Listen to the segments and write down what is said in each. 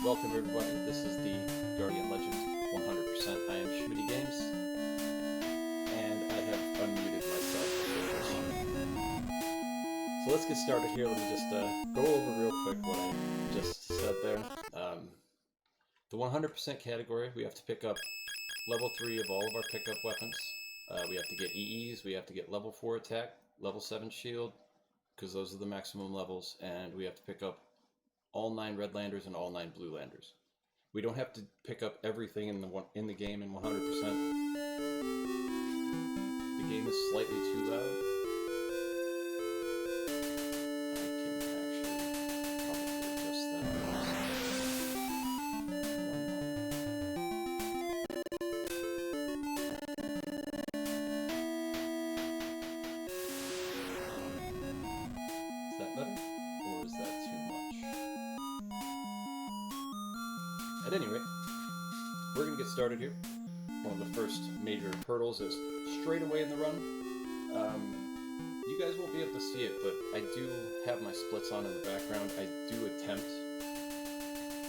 Welcome everybody, this is the Guardian Legend 100%. I am Schmitty Games, and I have unmuted myself. So let's get started here. Let me just go over real quick what I just said there. The 100% category, we have to pick up level 3 of all of our pickup weapons. We have to get EEs, we have to get level 4 attack, level 7 shield, because those are the maximum levels, and we have to pick up all 9 red landers and all 9 blue landers. We don't have to pick up everything in the game in 100%. The game is slightly too loud. At any rate, we're going to get started here. One of the first major hurdles is straight away in the run. You guys won't be able to see it, but I do have my splits on in the background. I do attempt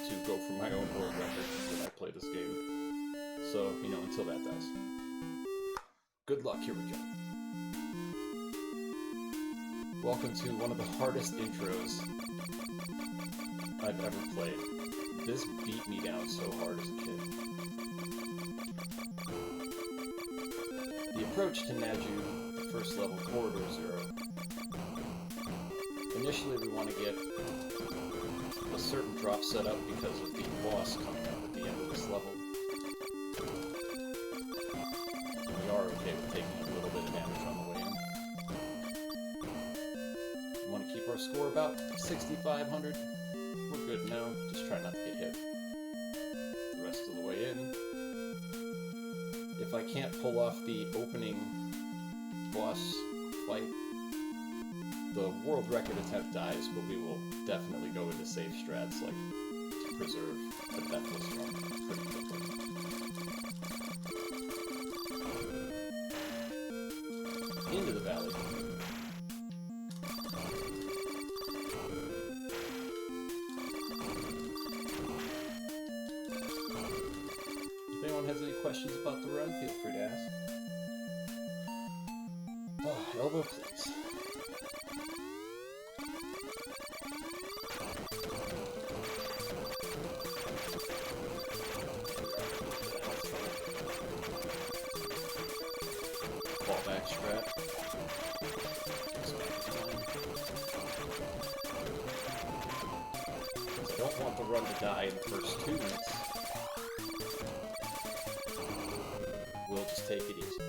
to go for my own world record when I play this game. So, you know, until that does. Good luck, here we go. Welcome to one of the hardest intros I've ever played. This beat me down so hard as a kid. The approach to Naju, the first level Corridor 0. Initially we want to get a certain drop set up because of the boss coming up at the end of this level. We are okay with taking a little bit of damage on the way in. We want to keep our score about 6,500. We're good now, just try not to get hit. The rest of the way in. If I can't pull off the opening boss fight, the world record attempt dies, but we will definitely go into safe strats, like to preserve a deathless run pretty quickly. Into the valley. Has any questions about the run, feel free to ask. Oh, elbow please. Fallback strat. I don't want the run to die in the first 2 minutes. We'll just take it easy.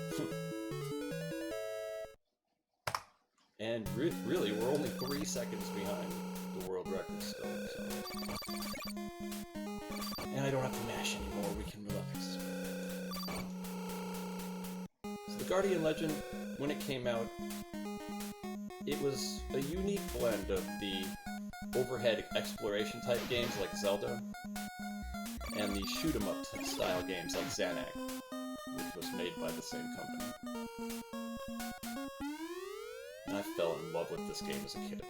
And really, we're only 3 seconds behind the world record still. So. And I don't have to mash anymore, we can relax. So the Guardian Legend, when it came out, it was a unique blend of the overhead exploration type games like Zelda, and the shoot-'em-up style games like Xanac, which was made by the same company. And I fell in love with this game as a kid.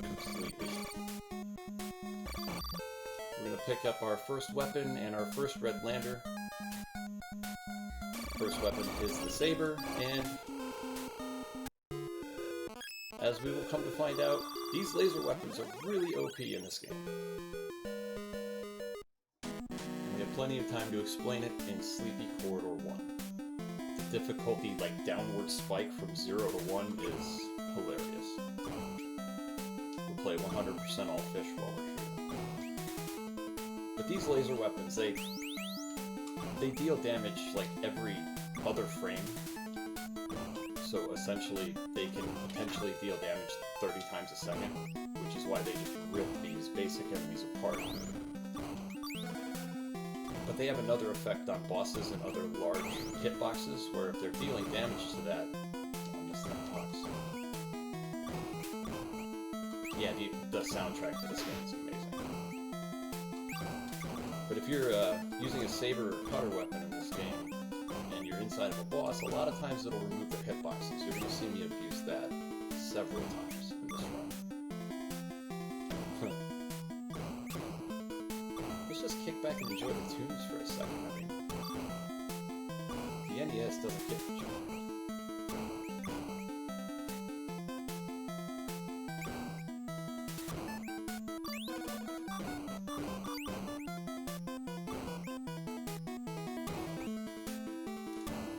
Completely. We're going to pick up our first weapon and our first red lander. First weapon is the saber, and as we will come to find out, these laser weapons are really OP in this game. We have plenty of time to explain it in Sleepy Corridor 1. The difficulty, like, downward spike from 0 to 1 is hilarious. We'll play 100% all fish while we're shooting. But these laser weapons, they deal damage, like, every other frame. So essentially, they can potentially deal damage 30 times a second, which is why they just rip these basic enemies apart. But they have another effect on bosses and other large hitboxes, where if they're dealing damage to that... I missed that box. Yeah, the soundtrack for this game is amazing. But if you're using a saber or cutter weapon in this game, and you're inside of a boss, a lot of times it'll remove their hitboxes. You're going to see me abuse that several times in this run. just kick back and enjoy the tunes for a second. I mean, the NES doesn't get much.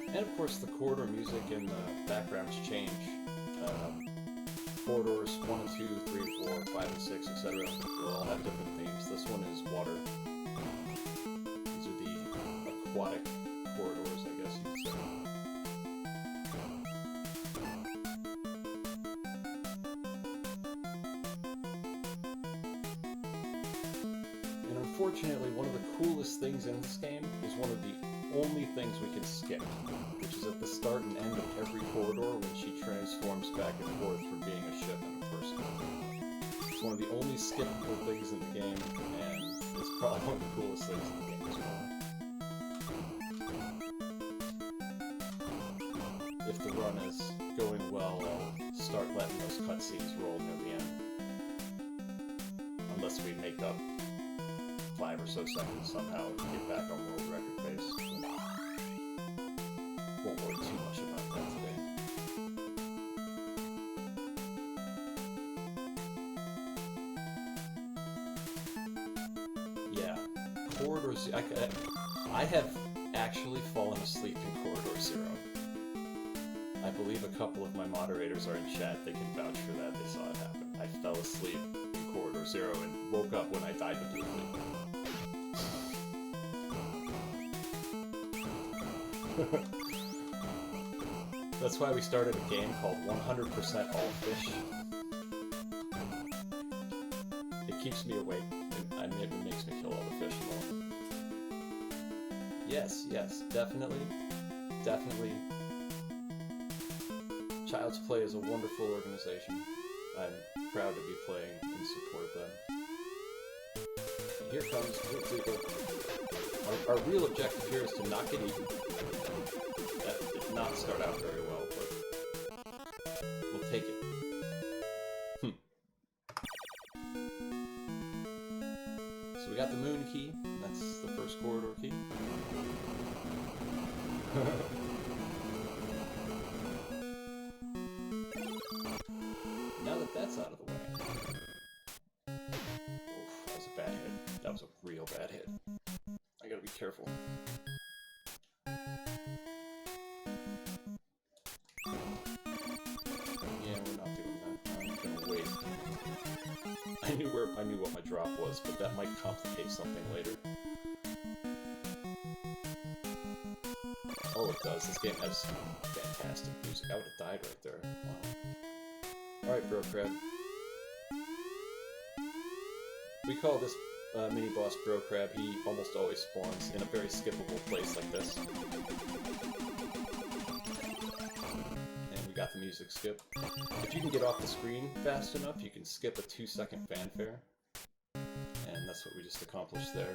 And of course, the corridor music and the backgrounds change. Corridors 1 and 2, 3, 4, 5, and 6, etc. They'll all have different themes. This one is water. These are the aquatic corridors, I guess you could say. And unfortunately, one of the coolest things in this game is one of the only things we can skip, which is at the start and end of every corridor when she transforms back and forth from being a ship and a person. It's one of the only skippable things in the game, and it's probably one of the coolest things in the game as well. If the run is going well, I'll start letting those cutscenes roll near the end. Unless we make up 5 or so seconds somehow to get back on world record pace. Won't worry too much about that today. Yeah, Corridor Zero. I have actually fallen asleep in Corridor Zero. I believe a couple of my moderators are in chat. They can vouch for that. They saw it happen. I fell asleep in Corridor Zero and woke up when I died completely. That's why we started a game called 100% All Fish. It keeps me awake, and it makes me kill all the fish more. Yes, yes, definitely. Definitely. Child's Play is a wonderful organization. I'm proud to be playing in support of them. And here comes our real objective here is to not get eaten. That did not start out very well, but we'll take it. So we got the moon key. That's the first corridor key. Now that that's out of the way. Oof, that was a bad hit. That was a real bad hit. I gotta be careful. Yeah, we're not doing that. I'm gonna wait. I knew what my drop was, but that might complicate something later. Oh, it does. This game has fantastic music. I would have died right there. Wow. Alright, Bro Crab. We call this mini-boss Bro Crab. He almost always spawns in a very skippable place like this. And we got the music skip. If you can get off the screen fast enough, you can skip a 2-second fanfare. And that's what we just accomplished there.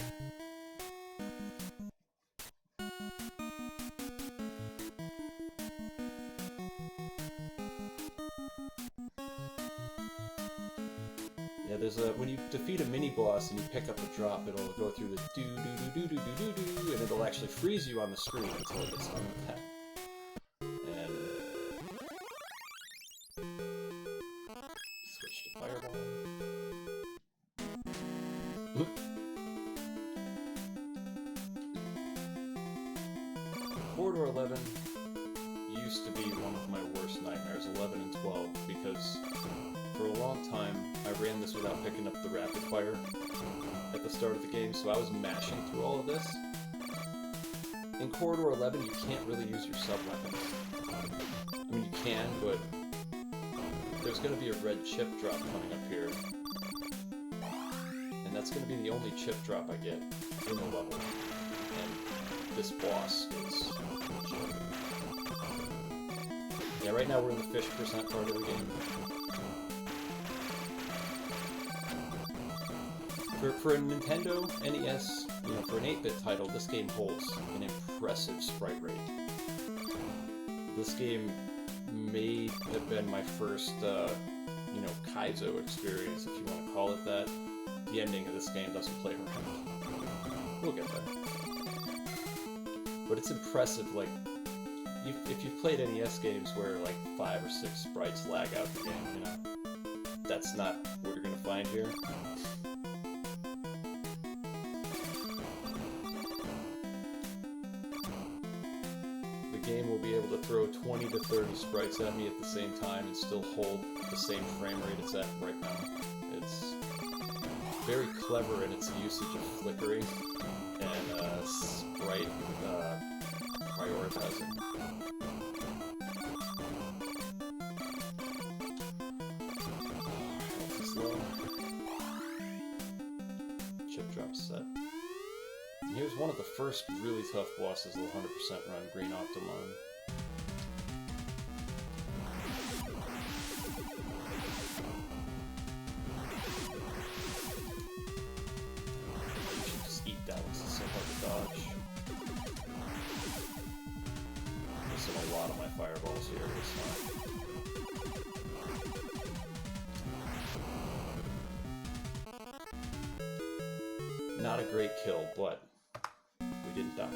Yeah, there's a when you defeat a mini boss and you pick up a drop, it'll go through the do do do do do do do do, and it'll actually freeze you on the screen until it gets done with that. And switch to Fireball. Corridor 11 used to be one of my worst nightmares, 11 and 12, because for a long time I ran this without picking up the rapid fire at the start of the game, so I was mashing through all of this. In Corridor 11 you can't really use your sub-weapons. I mean, you can, but there's going to be a red chip drop coming up here. And that's going to be the only chip drop I get in the level. And this boss is legit. Yeah, right now we're in the fish percent part of the game. For a Nintendo NES, for an 8-bit title, this game holds an impressive sprite rate. This game may have been my first, Kaizo experience, if you want to call it that. The ending of this game doesn't play around. We'll get there. But it's impressive, like, if you've played NES games where, like, 5 or 6 sprites lag out the game, you know, that's not what you're gonna find here. The game will be able to throw 20 to 30 sprites at me at the same time and still hold the same frame rate it's at right now. It's very clever in its usage of flickering and sprite prioritizing. Health is low. Chip drop set. And here's one of the first really tough bosses of the 100% run, Green Optimon. A lot of my fireballs here this time. Not a great kill, but we didn't die.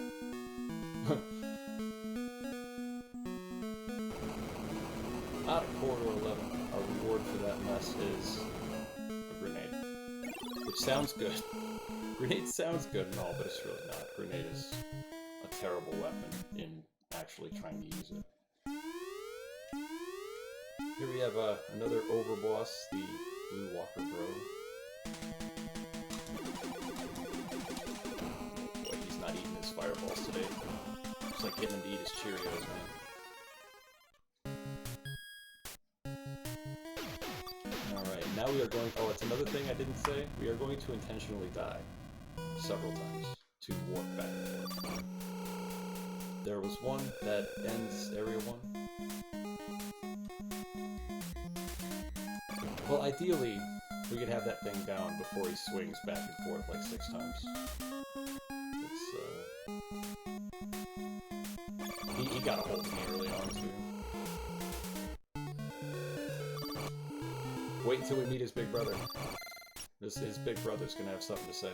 Out of Corridor 11, our reward for that mess is a grenade. Which sounds good. Grenade sounds good and all, but it's really not. Grenade is a terrible weapon in actually trying to use it. Here we have another overboss, the Blue Walker Bro. Boy, he's not eating his fireballs today. It's like getting him to eat his Cheerios, man. Alright, now we are going... Oh, it's another thing I didn't say. We are going to intentionally die several times to warp back and forth. There was one that ends Area 1. Well, ideally, we could have that thing down before he swings back and forth like 6 times. It's, he got a hold of me early on, too. Wait until we meet his big brother. His big brother's gonna have something to say.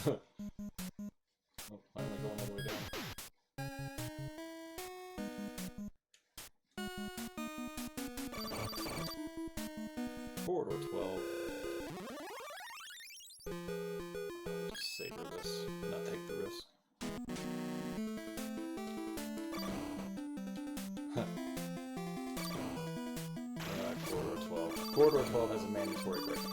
Oh, finally going all the way down. Corridor 12. Just savor this, not take the risk. Corridor 12. Corridor 12 has a mandatory break.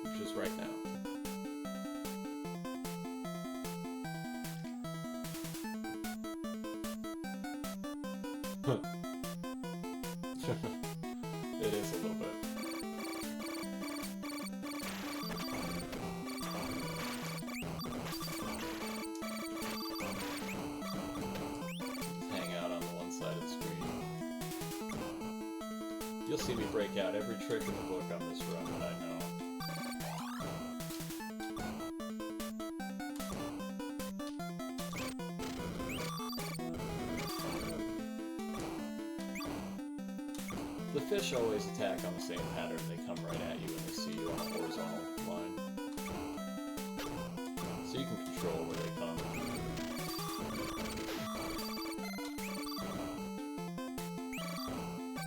Which is right now. It is a little bit. Hang out on the one side of the screen. You'll see me break out every trick in the book on this run that I know. The fish always attack on the same pattern. They come right at you and they see you on a horizontal line. So you can control where they come.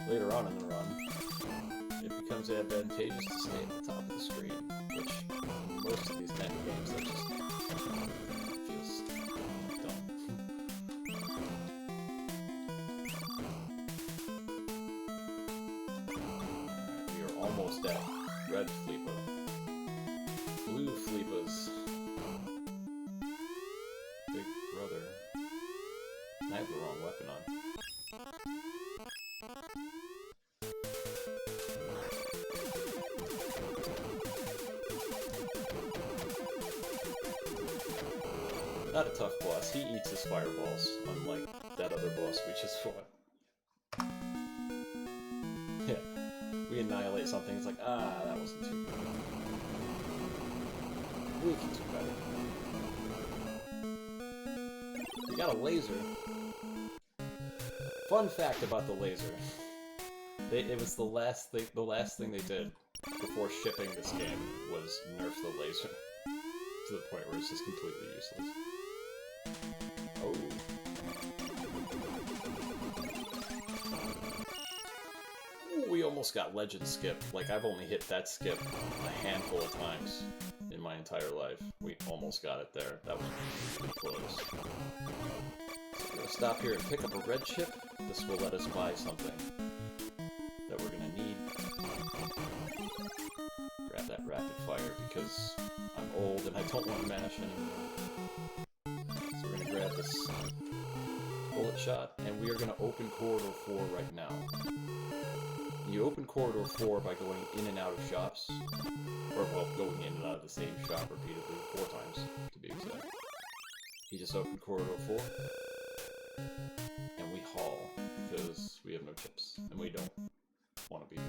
Later on in the run, it becomes advantageous to stay at the top of the screen, which most of these kind of games that just feels dumb. Almost at red Fleepa. Blue Fleepas. Big brother. I have the wrong weapon on. Not a tough boss. He eats his fireballs, unlike that other boss we just fought. Yeah. We annihilate something, it's like, ah, that wasn't too good. We can do better. We got a laser. Fun fact about the laser. It was the last thing they did before shipping this game was nerf the laser to the point where it's just completely useless. Oh. Ooh, we almost got Legend Skip. Like, I've only hit that skip a handful of times in my entire life. We almost got it there. That was really close. So we're gonna stop here and pick up a red chip. This will let us buy something that we're gonna need. Grab that rapid fire because I'm old and I don't want to mash anymore. So we're gonna grab this bullet shot, and we are gonna open Corridor 4 right now. You open Corridor 4 by going in and out of shops, or well, going in and out of the same shop repeatedly, 4 times to be exact. You just open Corridor 4, and we haul because we have no chips, and we don't want to be here.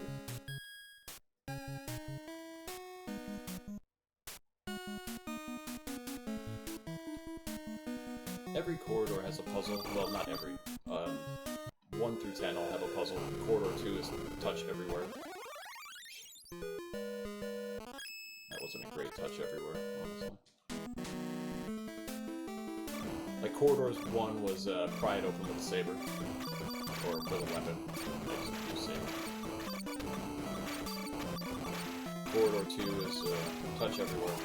Every corridor has a puzzle. Well, not every. 1 through 10 all have a puzzle. Corridor 2 is touch everywhere. That wasn't a great touch everywhere, honestly. Like, Corridors 1 was pry it open with a saber. Or with a weapon. I just use saber. Corridor 2 is touch everywhere.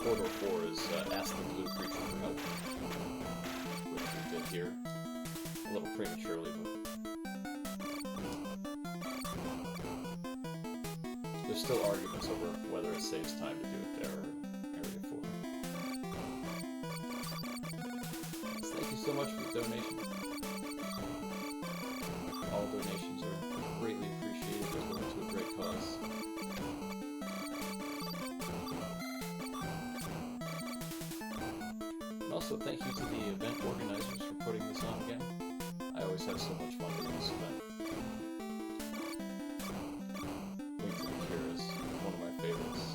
Corridor 4 is ask the blue creature for help. Which we did here. A little prematurely, but... There's still arguments over whether it saves time to do it there or Area 4. So thank you so much for the donation. All donations are greatly appreciated. They're going to a great cause. And also thank you to the event organizers for putting this on again. I always have so much fun doing this event. Link to the Cure is one of my favorites.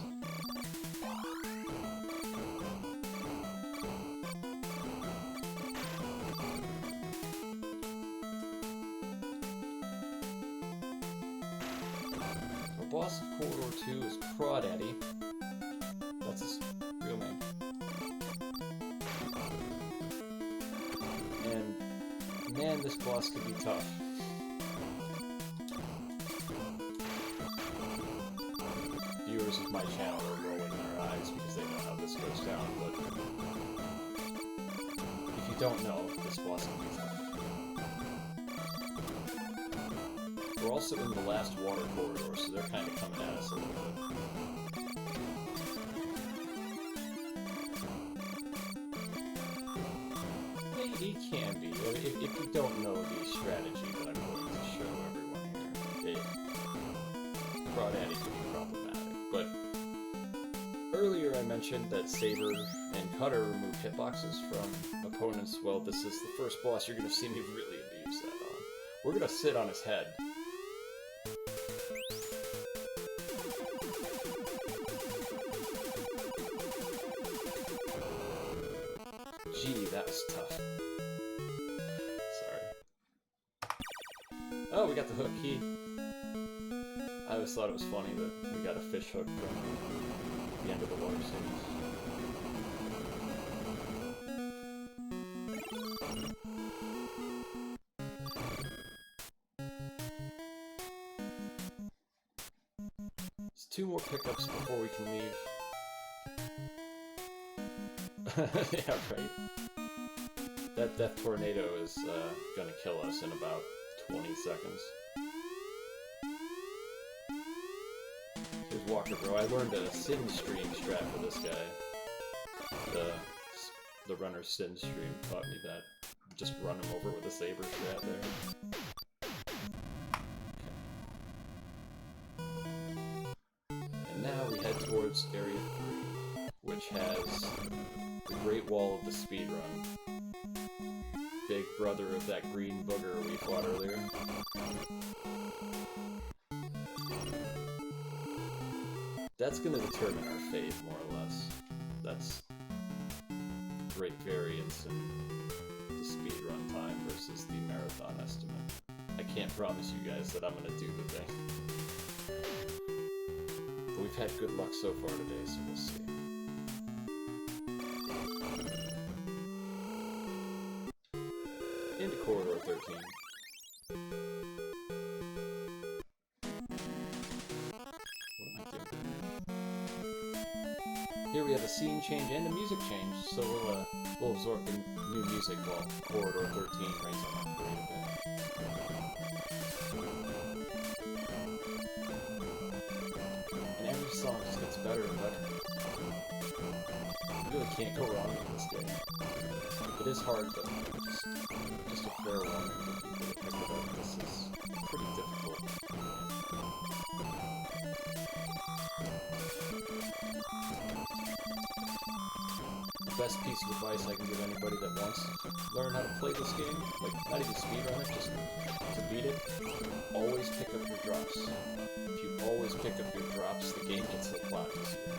The boss of Corridor 2 is Crawdaddy. That's his real name. And man, this boss can be tough. Viewers of my channel are rolling their eyes because they know how this goes down, but if you don't know, this boss can be tough. We're also in the last water corridor, so they're kind of coming at us a little bit. It can be. If you don't know the strategy that I'm going to show everyone here, Crawdaddy can be problematic. But earlier I mentioned that Saber and Cutter remove hitboxes from opponents. Well, this is the first boss you're going to see me really abuse that on. We're going to sit on his head. Gee, that was tough. Oh, we got the hook key. I always thought it was funny that we got a fish hook from the end of the water series. There's 2 more pickups before we can leave. Yeah, right. That death tornado is gonna kill us in about 20 seconds. Here's Walker Bro. I learned a Sin Stream strat for this guy. The runner Sin Stream taught me that. Just run him over with a saber strat there. Okay. And now we head towards Area 3, which has the Great Wall of the Speedrun. Big brother of that green booger we fought earlier. That's gonna determine our fate, more or less. That's great variance in the speedrun time versus the marathon estimate. I can't promise you guys that I'm gonna do the thing. But we've had good luck so far today, so we'll see. Into Corridor 13. What am I doing? Here we have a scene change and a music change, so we'll absorb the new music while Corridor 13 rains on our parade a bit. And every song just gets better and better. You really can't go wrong with this game. It is hard though. Just a fair warning for people that pick it up. This is pretty difficult. The best piece of advice I can give anybody that wants to learn how to play this game, like not even speedrun it, just to beat it, always pick up your drops. If you always pick up your drops, the game gets a lot easier.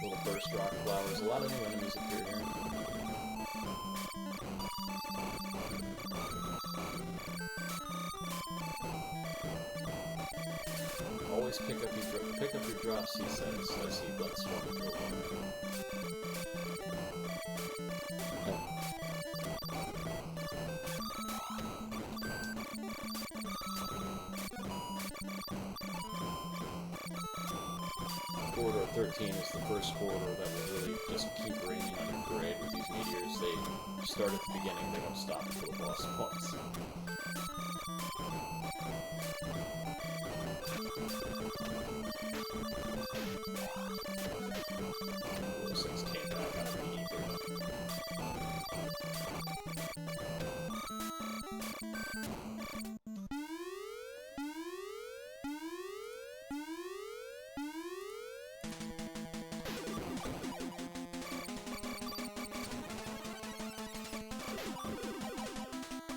Little burst rock flowers, a lot of new enemies appear here. Always pick up your drops, he says, as he lets one go on. Corridor 13 is the first corridor that will really just keep raining on your parade with these meteors. They start at the beginning, they don't stop until the boss points. Those things came back out of me either.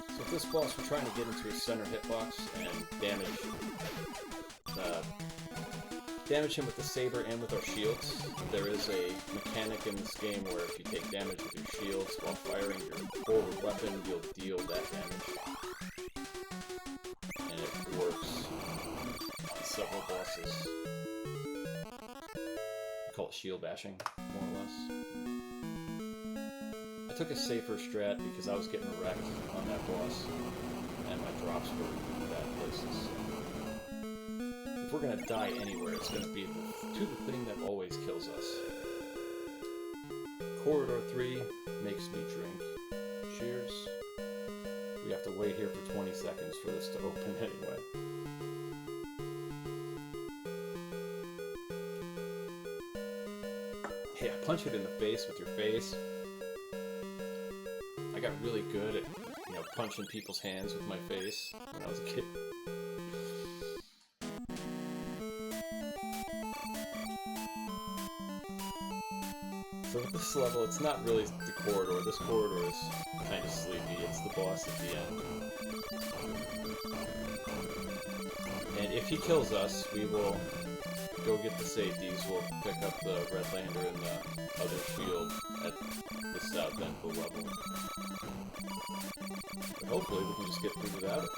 So with this boss, we're trying to get into his center hitbox and damage him with the saber and with our shields. There is a mechanic in this game where if you take damage with your shields while firing your forward weapon, you'll deal that damage. And it works on several bosses. We call it shield bashing, more or less. I took a safer strat because I was getting wrecked on that boss, and my drops were in bad places. If we're gonna die anywhere, it's gonna be the thing that always kills us. Corridor 3 makes me drink. Cheers. We have to wait here for 20 seconds for this to open anyway. Yeah, punch it in the face with your face. I got really good at, punching people's hands with my face when I was a kid. So with this level, it's not really the corridor. This corridor is kind of sleepy. It's the boss at the end. And if he kills us, we will go get the safeties. We'll pick up the Red Lander and the other shield at the south end of the level. But hopefully we can just get through without it.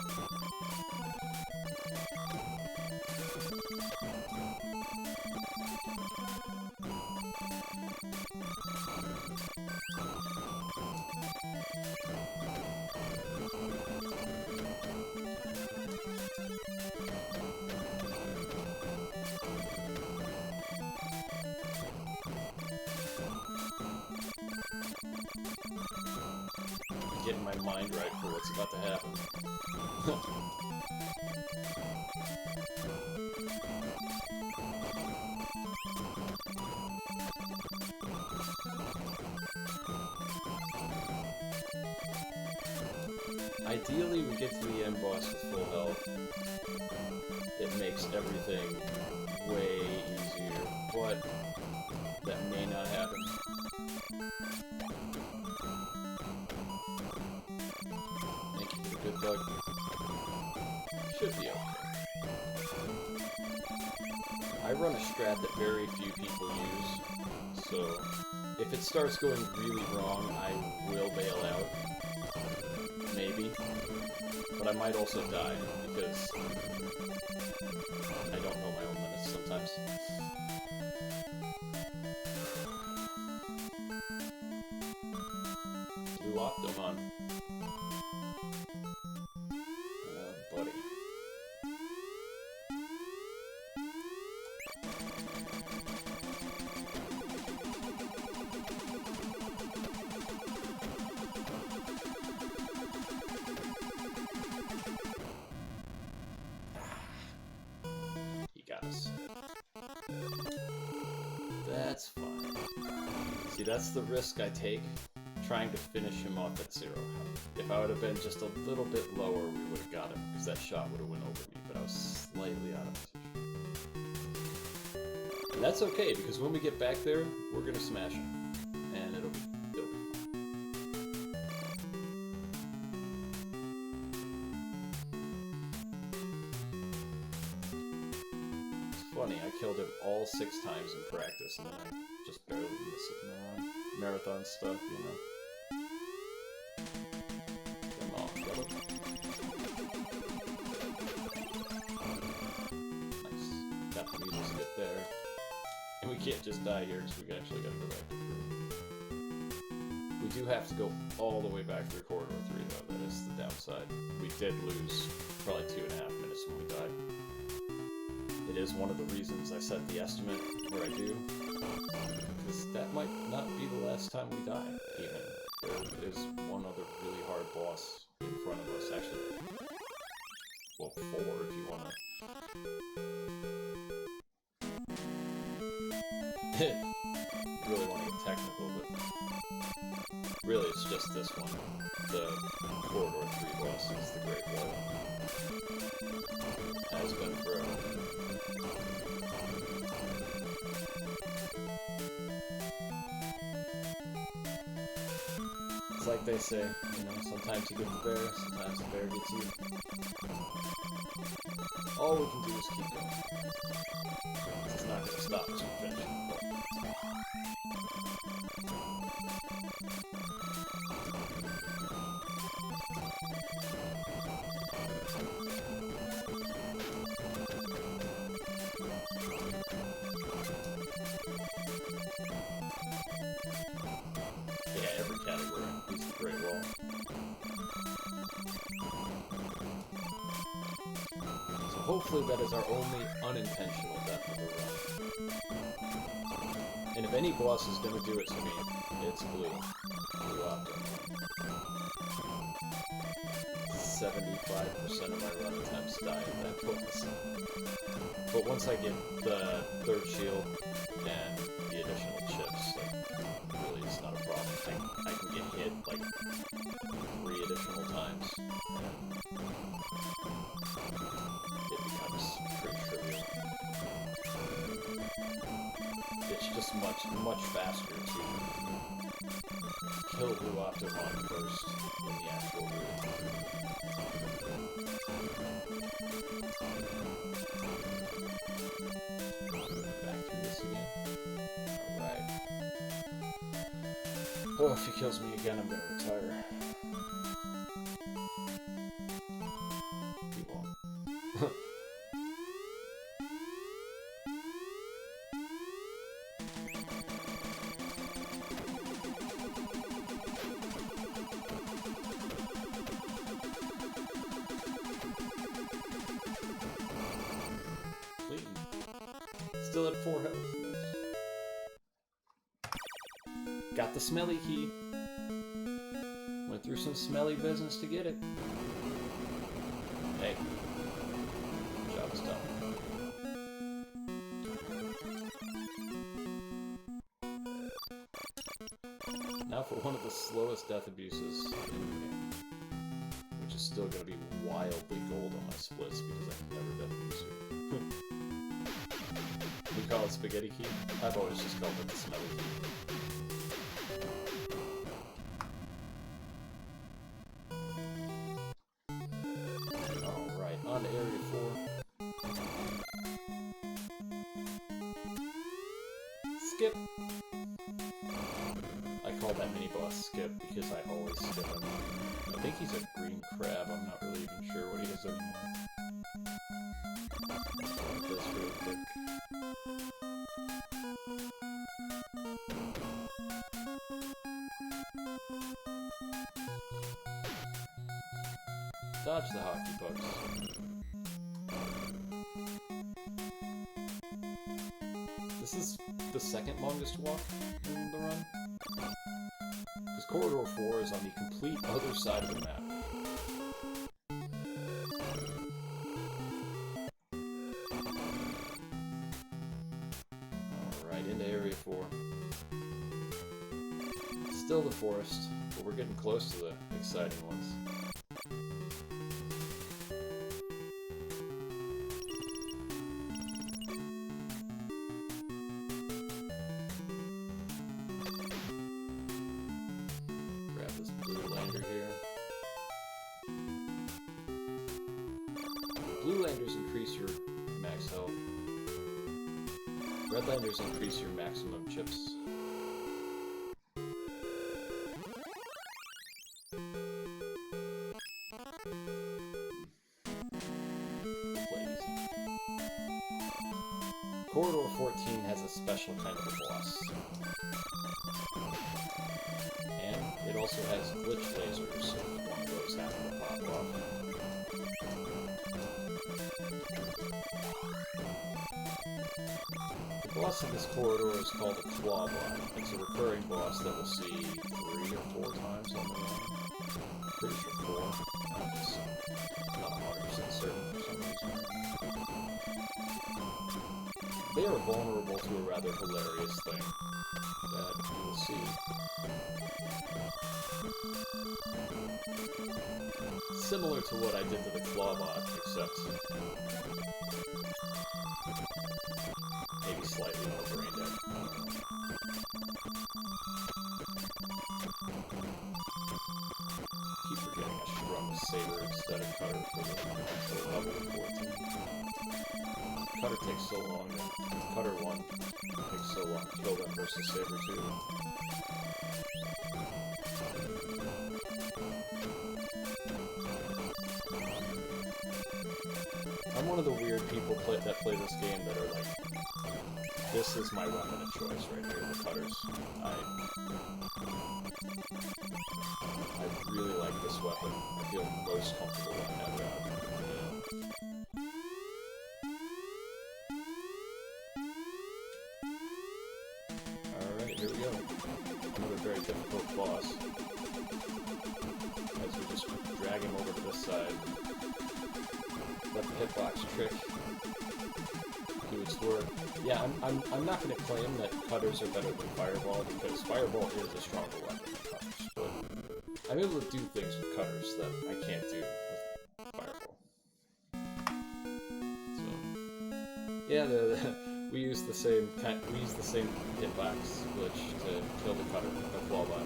Getting my mind right for what's about to happen. Ideally, we get to the end boss with full health. It makes everything way easier, but that may not happen. Thank you for the good bug. Should be okay. I run a strat that very few people use, so if it starts going really wrong, I will bail out. Maybe. But I might also die, because I don't know my own limits sometimes. Blue Octomon. Buddy. He got us. That's fine. See, that's the risk I take, trying to finish him off at 0. If I would have been just a little bit lower, we would have got him, because that shot would have went over me, but I was slightly out of position. And that's okay, because when we get back there, we're going to smash him, and it'll be fine. It's funny, I killed him all 6 times in practice, and then I just barely missed it around marathon stuff, you know. There. And we can't just die here because we actually gotta go back to the We do have to go all the way back through Corridor 3 though, that is the downside. We did lose probably 2.5 minutes when we died. It is one of the reasons I set the estimate where I do, because that might not be the last time we die, even. There is one other really hard boss in front of us, actually. Well, 4 if you wanna... really want to get technical, but really it's just this one. The Corridor 3 boss is the Great Wall. Has been forever. It's like they say, you know, sometimes you get the bear, sometimes the bear gets you. All we can do is keep going. It's not going to stop us from finishing. Yeah, every category is the Great Wall. So hopefully that is our only unintentional death of the run. And if any boss is going to do it to me, it's Blue. Blue Octomon. 75% of my run attempts die at that boss. But once I get the 3rd shield and the additional chips, like, really it's not a problem. I can get hit like 3 additional times, and it becomes pretty trivial. It's just much faster to kill Blue Octomon first than the actual route. Back through this again. Alright. Oh, if he kills me again, I'm gonna retire. He won't. Still at 4 health. Got the smelly key. Went through some smelly business to get it. Hey. Job is done. Now for one of the slowest death abuses in the game. Which is still going to be wildly gold on my splits because I've never death abused it. We call it spaghetti key. I've always just called it the smelly key. Alright, on to Area 4. I call that mini-boss Skip because I always skip him. I think he's a green crab, I'm not really even sure what he is anymore. Let's this real quick. Dodge the hockey pucks. This is the second longest walk in the run. Because Corridor 4 is on the complete other side of the map. Alright, into Area 4. Still the forest, but we're getting close to the exciting ones. Blue landers increase your max health. Red landers increase your maximum chips. Play easy. Corridor 14 has a special kind of a boss. And it also has glitch lasers, so if one of those happen to pop off. The boss in this corridor is called a Clawbot. It's a recurring boss that we'll see 3 or 4 times on the run. Pretty sure 4. I'm just not 100% certain for some reason. They are vulnerable to a rather hilarious thing that you will see. Similar to what I did to the Clawbot, except maybe slightly more brain dead. Keep forgetting I should run with Saber instead of Cutter for the level of 14. Cutter takes so long, and Cutter 1 takes so long to kill them versus Saber 2. I'm one of the weird people that play this game that are like, this is my weapon of choice right here, the cutters. I really like this weapon. I feel most comfortable when I have it out. Alright, here we go. Another very difficult boss. As we just drag him over to this side. Let the hitbox trick do its work. Yeah, I'm not going to claim that cutters are better than Fireball, because Fireball is a stronger weapon than cutters, but I'm able to do things with cutters that I can't do with Fireball. So, yeah, we use the same hitbox glitch to kill the cutter, the Clawbot.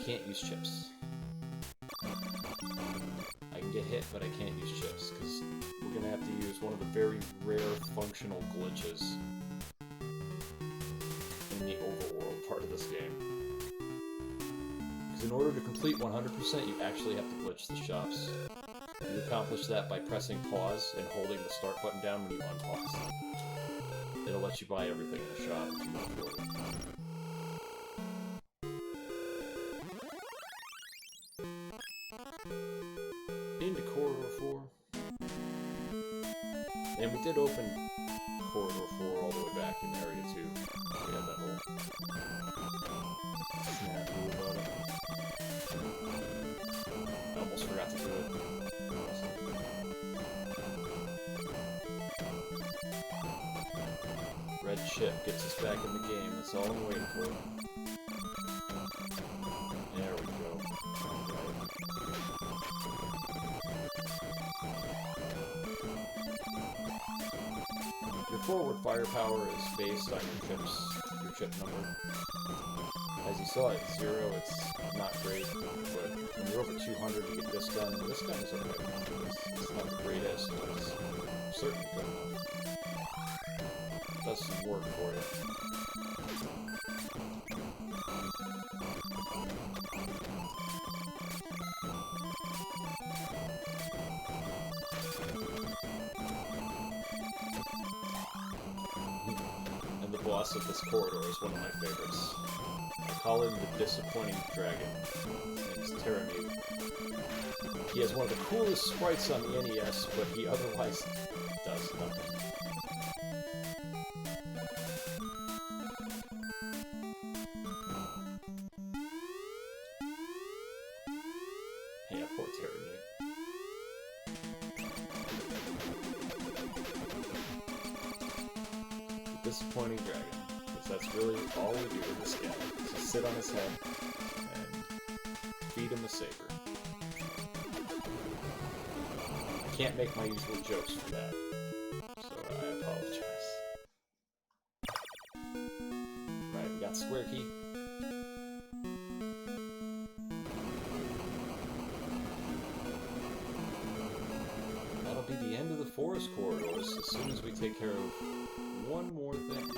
Can't use chips. I can get hit, but I can't use chips, because we're going to have to use one of the very rare functional glitches in the overworld part of this game. Because in order to complete 100%, you actually have to glitch the shops. You accomplish that by pressing pause and holding the start button down when you unpause. It'll let you buy everything in the shop if you move forward. Into Corridor 4. And we did open Corridor 4 all the way back in Area 2. We had that whole snafu about it. I almost forgot to do it. Red chip gets us back in the game. That's all I'm waiting for. There we go. Your forward firepower is based on your chip number. As you saw at 0, it's not great, but when you're over 200 you get this gun is okay. It's not the greatest, but it's certainly good enough. Does some work for you. And the boss of this corridor is one of my favorites. I call him the Disappointing Dragon. His name's Terramute. He has one of the coolest sprites on the NES, but he otherwise does nothing. Yeah, poor Terramute. The Disappointing Dragon. Because that's really all we do with this guy. Just sit on his head and feed him a saber. I can't make my usual jokes for that, so I apologize. Right, we got square key. That'll be the end of the forest corridors as soon as we take care of one more thing.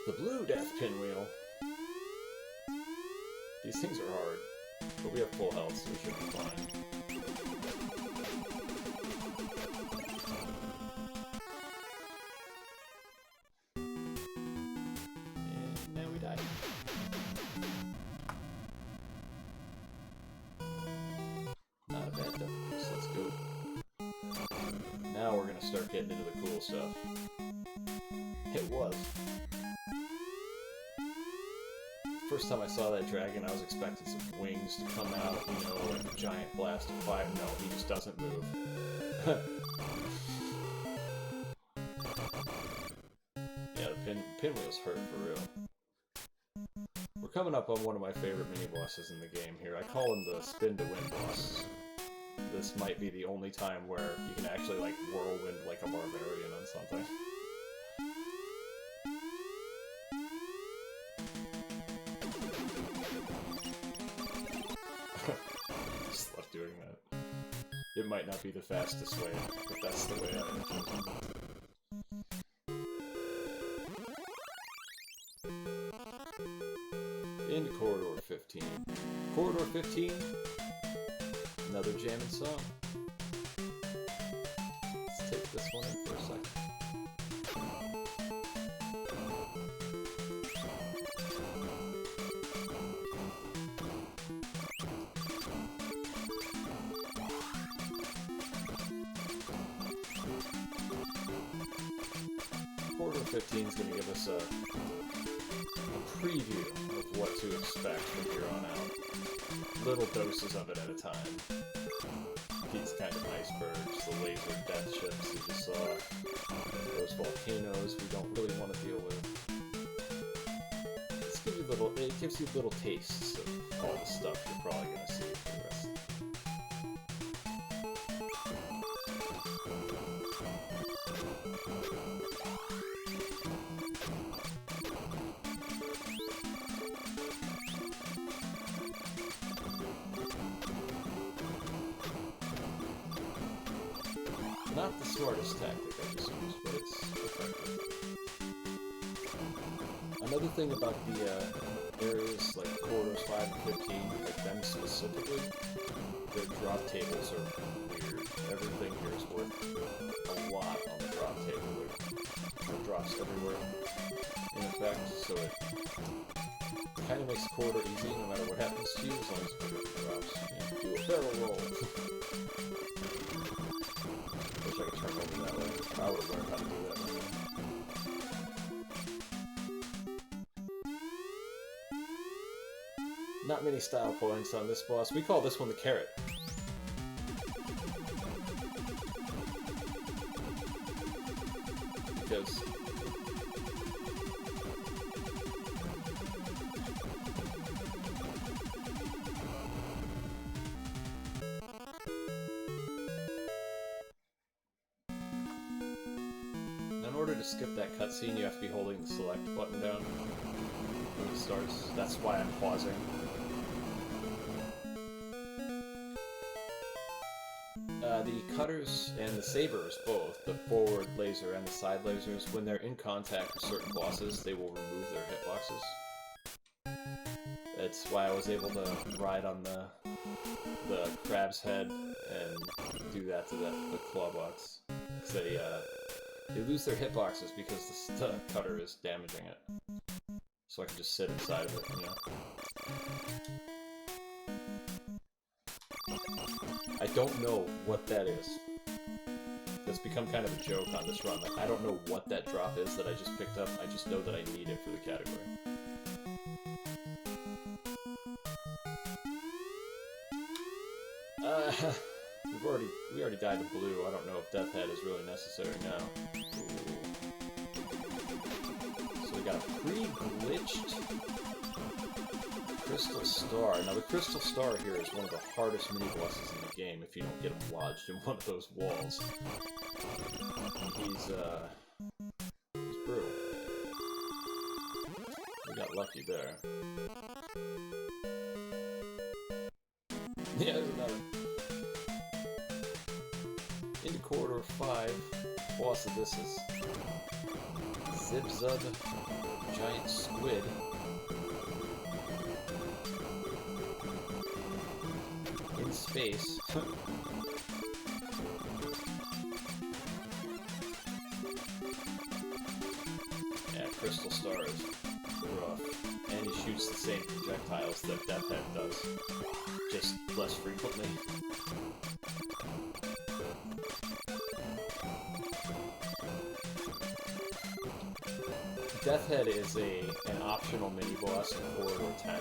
The blue death pinwheel. These things are hard, but we have full health, so we should be fine. And now we die. Not a bad difficulty, so let's go. Now we're gonna start getting into the cool stuff. It was. First time I saw that dragon, I was expecting some wings to come out, you know, like a giant blast of fire. No, he just doesn't move. Yeah, the pinwheels hurt for real. We're coming up on one of my favorite mini-bosses in the game here. I call him the spin-to-win boss. This might be the only time where you can actually, like, whirlwind like a barbarian on something. Just love doing that. It might not be the fastest way, but that's the way I enjoy it. Into Corridor 15. Corridor 15, another jamming song. Let's take this one in for a second. Corridor 15 is going to give us a preview of what to expect from here on out. Little doses of it at a time. These kind of icebergs, the laser death ships you just saw, those volcanoes we don't really want to deal with. It gives you little tastes of all the stuff you're probably going to see for the rest. Not the smartest tactic I just used, but it's effective. Another thing about the areas like corridors 5 and 15, like them specifically, their drop tables are weird. Everything here is worth a lot on the drop table. There are drops everywhere, in effect, so it kind of makes the corridor easy no matter what happens to you, as long as you get the drops. You know, do a barrel roll. Wish I could turn over that way. I would have learned how to do that by now. Not many style points on this boss. We call this one the carrot. Because order to skip that cutscene, you have to be holding the select button down when it starts. That's why I'm pausing. The cutters and the sabers, both, the forward laser and the side lasers, when they're in contact with certain bosses, they will remove their hitboxes. That's why I was able to ride on the crab's head and do that to the claw box. Because they lose their hitboxes because the cutter is damaging it. So I can just sit inside of it, you know. I don't know what that is. That's become kind of a joke on this run. Like, I don't know what that drop is that I just picked up. I just know that I need it for the category. We already died to blue. I don't know if Death Head is really necessary now. Ooh. So we got a pre-glitched Crystal Star. Now the Crystal Star here is one of the hardest mini-bosses in the game if you don't get him lodged in one of those walls. He's brutal. We got lucky there. Yeah, there's another. Into Corridor 5, boss of this is Zib-Zub, Giant Squid. In space. Yeah, Crystal Star is rough. And he shoots the same projectiles that Death Head does, just less frequently. Death Head is an optional mini-boss in Corridor 10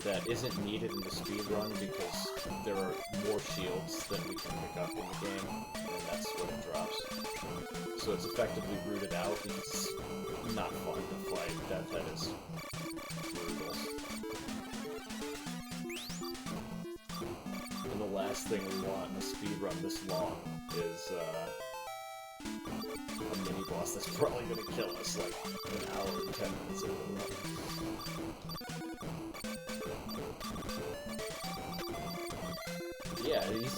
that isn't needed in the speedrun because there are more shields than we can pick up in the game, and that's what it drops. So it's effectively rooted out because it's not fun to fight. Death Head is brutal. And the last thing we want in a speedrun this long is a mini-boss that's probably gonna kill us like an hour and 10 minutes into the run. Yeah, he's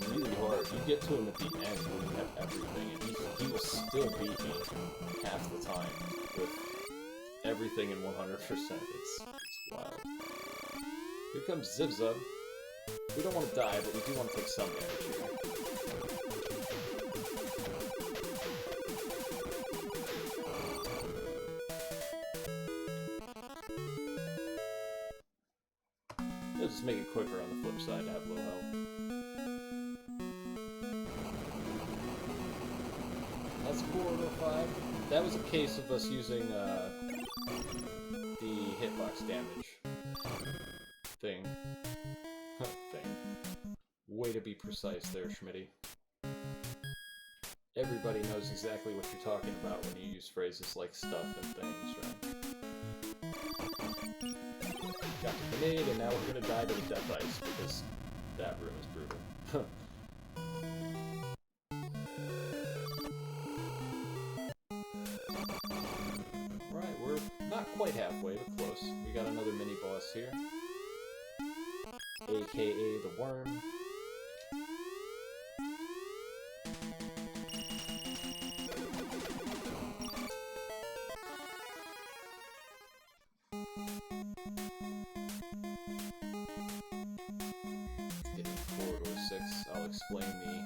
really hard. You get to him at the end when you have everything, and he will still beat me half the time with everything in 100%. It's wild. Here comes Zib-Zub. We don't want to die, but we do want to take some damage here. Let's just make it quicker on the flip side to have low health. That's Corridor 5. That was a case of us using the hitbox damage thing. Way to be precise there, Schmitty. Everybody knows exactly what you're talking about when you use phrases like stuff and things, right? Got the grenade, and now we're gonna die to the death ice because that room is brutal. Alright, we're not quite halfway, but close. We got another mini-boss here. AKA the Worm. I'll explain the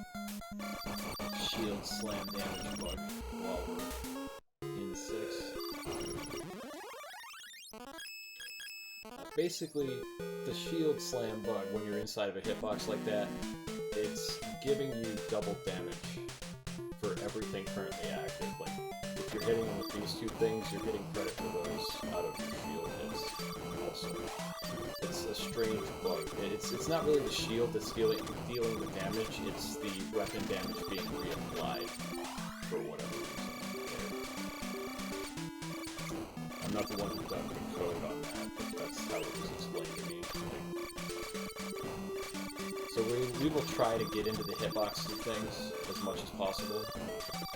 shield slam damage bug while we're in 6. Basically, the shield slam bug, when you're inside of a hitbox like that, it's giving you double damage for everything currently active. Like, if you're hitting them with these two things, you're getting credit for those out of your shield hits also. It's a strange bug. It's not really the shield that's dealing the damage, it's the weapon damage being reapplied for whatever reason. I'm not the one who done the code on that, but that's how it was explained to me. So we We will try to get into the hitboxes of things as much as possible,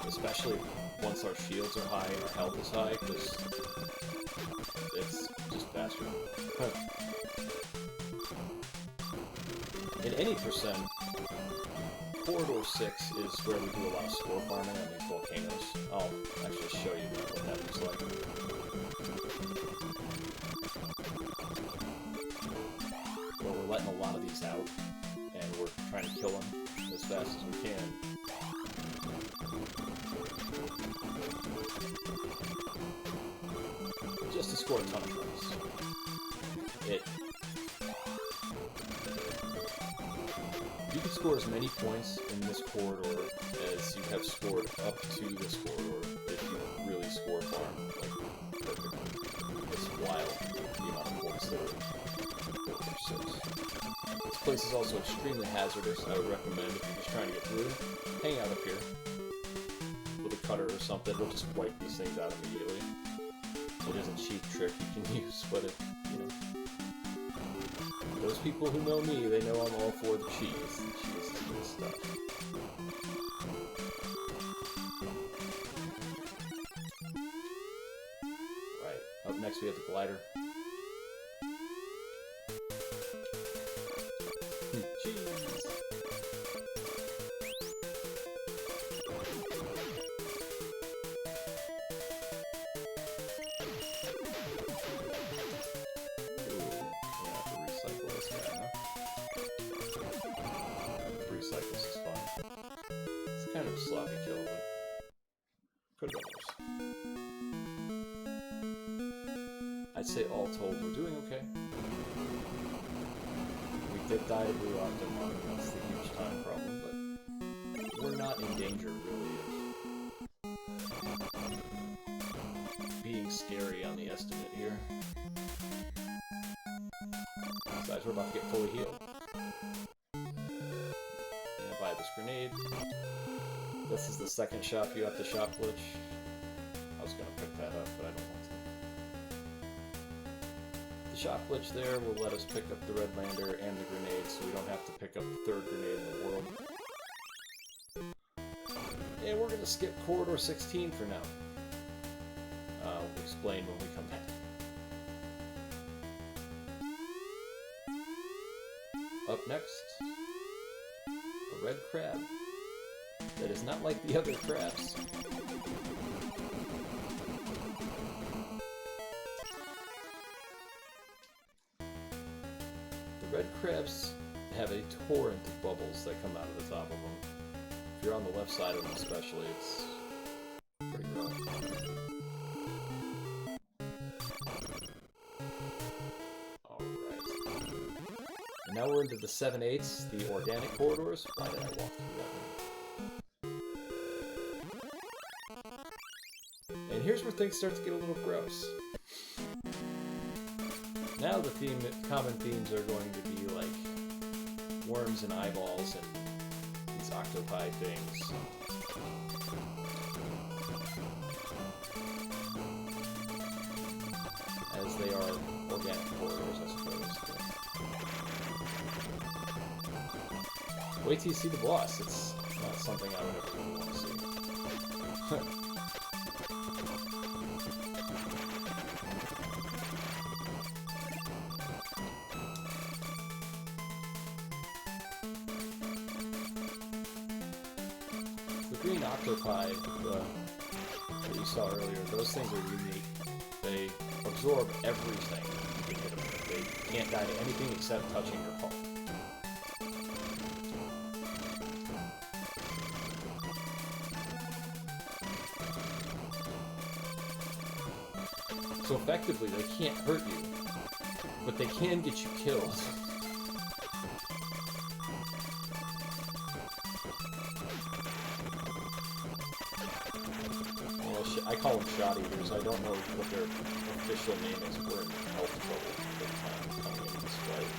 especially once our shields are high and our health is high, because it's just faster. In any percent, Corridor 6 is where we do a lot of score farming on these volcanoes. I'll actually show you what that looks like. Where we're letting a lot of these out, and we're trying to kill them as fast as we can. Just to score a ton of points. You can score as many points in this corridor as you have scored up to this corridor if you really score farm like perfectly. It's wild the amount of points that are in Corridor 6. This place is also extremely hazardous. I would recommend if you're just trying to get through, hang out up here with a cutter or something. It'll just wipe these things out immediately. It is a cheap trick you can use, but it, you know. Those people who know me, they know I'm all for the cheese. The cheese is good stuff. Right, up next we have the glider. Cheese! Cycles is fine. It's kind of a sloppy kill, but could have been worse. I'd say all told, we're doing okay. We did die to Blue Octomon, and that's the huge time problem, but we're not in danger, really, of being scary on the estimate here. Besides, we're about to get fully healed. Buy this grenade. This is the second shop you have to shop glitch. I was gonna pick that up, but I don't want to. The shop glitch there will let us pick up the red lander and the grenade, so we don't have to pick up the third grenade in the world. And we're gonna skip Corridor 16 for now. We'll explain when we come back. Up next, a red crab that is not like the other crabs. The red crabs have a torrent of bubbles that come out of the top of them. If you're on the left side of them especially, it's pretty rough. Now we're into the 7/8, the organic corridors. Why did I walk through that one? And here's where things start to get a little gross. Now the common themes are going to be like worms and eyeballs and these octopi things. As they are organic corridors, I suppose. Wait till you see the boss. It's not something I would ever really want to see. The green octopi that you saw earlier, those things are unique. They absorb everything you can hit them with. They can't die to anything except touching your hull. So effectively, they can't hurt you, but they can get you killed. Well, I call them shot eaters. I don't know what their official name is. We're in health trouble big time coming into this fight.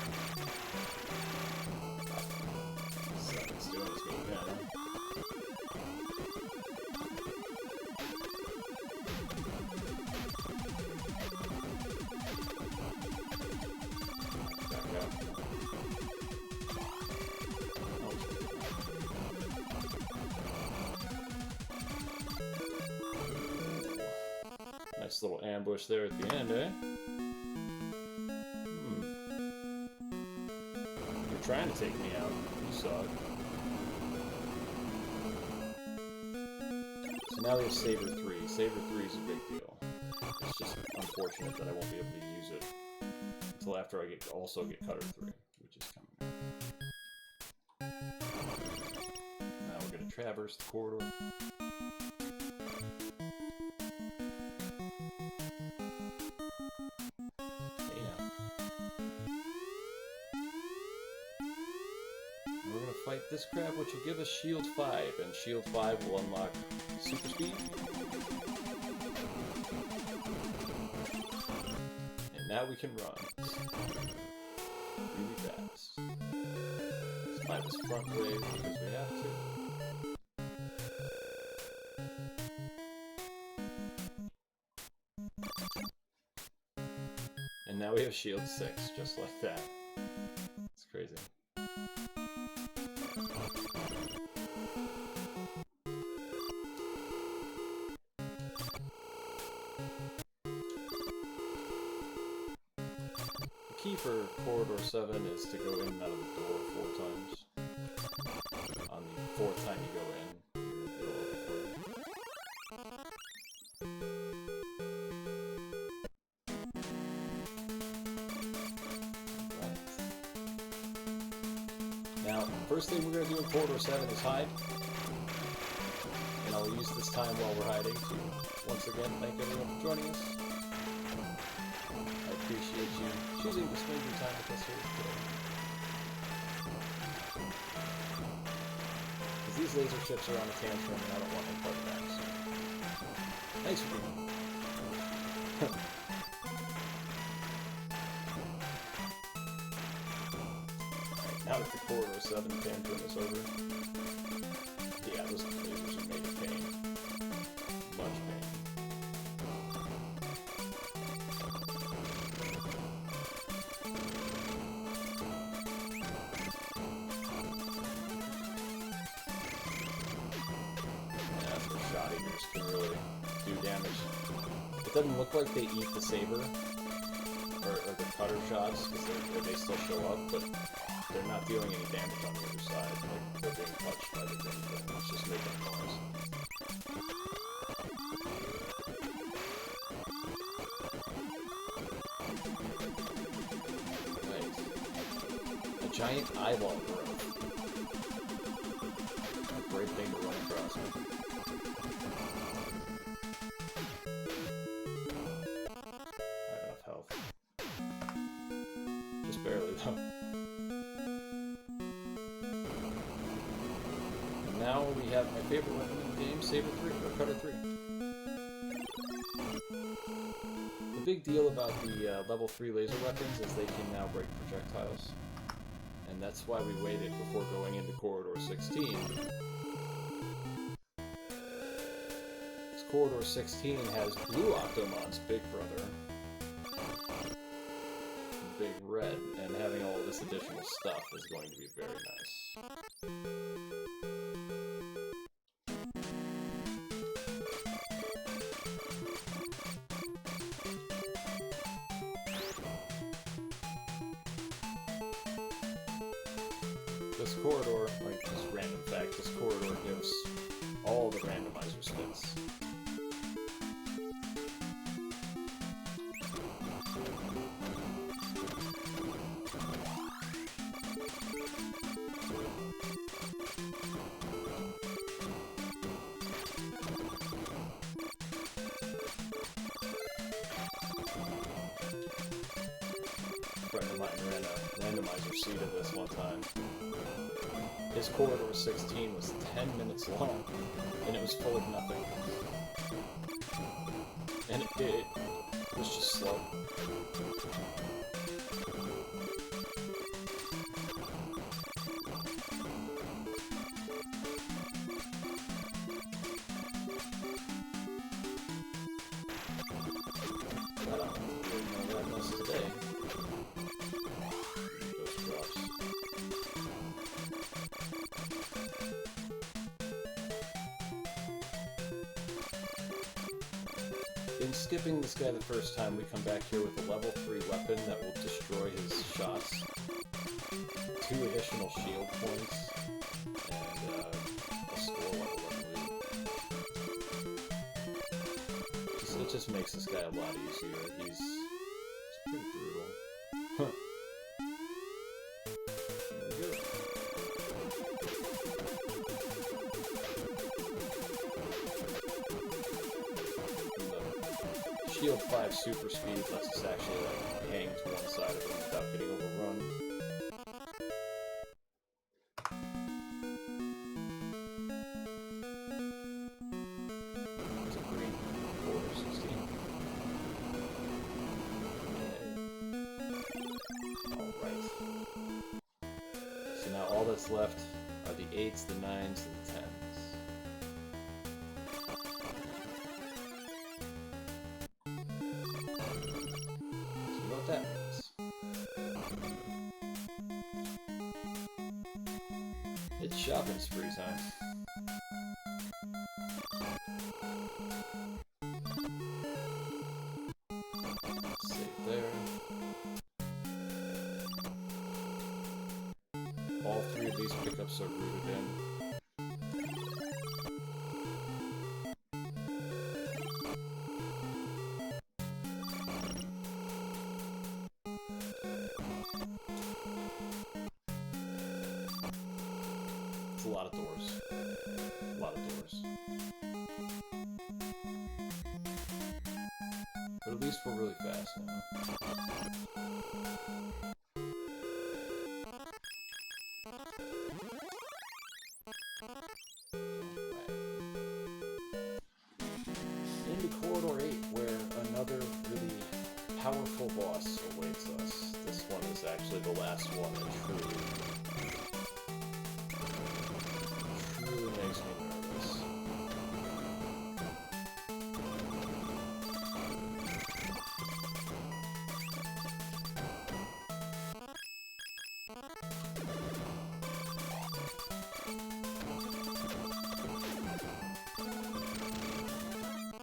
Seven's doing this game again. Nice little ambush there at the end, eh? You're trying to take me out. You saw it. So now we have Saber 3. Saber 3 is a big deal. It's just unfortunate that I won't be able to use it until after I also get Cutter 3, which is coming up. Now we're going to traverse the corridor. Hey now. And we're going to fight this crab, which will give us Shield 5, and Shield 5 will unlock Super Speed. Now we can run really fast. Let's climb this front wave because we have to. And now we have Shield 6, just like that. It's crazy. The key for Corridor 7 is to go in and out of the door 4 times. On the 4th time you go in, it'll open for you. Right. Now, first thing we're going to do in Corridor 7 is hide. And I'll use this time while we're hiding to once again thank everyone for joining us. I appreciate you choosing to spend your time with us here today. Because these laser ships are on a tantrum and I don't want any part of that. So. Thanks for being here. Alright, now that the Corridor 7 tantrum is over. Yeah, those lasers are made of pain. Much pain. Shot eaters can really do damage. It doesn't look like they eat the saber or the cutter shots because they still show up, but they're not dealing any damage on the other side. Like they're being touched by the thing, but it's just making a noise. Right. A giant eyeball growth. A great thing to run across. Just barely, though. And now we have my favorite weapon in the game, Saber 3, or Cutter 3. The big deal about the level 3 laser weapons is they can now break projectiles. And that's why we waited before going into Corridor 16. This Corridor 16 has Blue Octomon's big brother. Big Red, and having all this additional stuff is going to be very nice. This corridor, like this random fact, this corridor gives all the randomizer spins. A friend of mine ran a randomizer seed of this one time. His Corridor 16 was 10 minutes long, and it was full of nothing. And it was just slow. But I don't really know what I missed today. Those drops. in skipping this guy the first time, we come back here with a level 3 weapon that will destroy his shots, 2 additional shield points, and a score level, I believe. It just makes this guy a lot easier. He's pretty brutal. Huh. There we go. Shield 5 super speed lets us actually like hang to one side of him without getting overrun. There's a green 416. Alright. So now all that's left are the 8s, the 9s, and the 10s. That means it's shopping spree time. Save there. All 3 of these pickups are rooted in. A lot of doors. A lot of doors. But at least we're really fast now. Into Corridor 8, where another really powerful boss awaits us. This one is actually the last one that truly makes me nervous.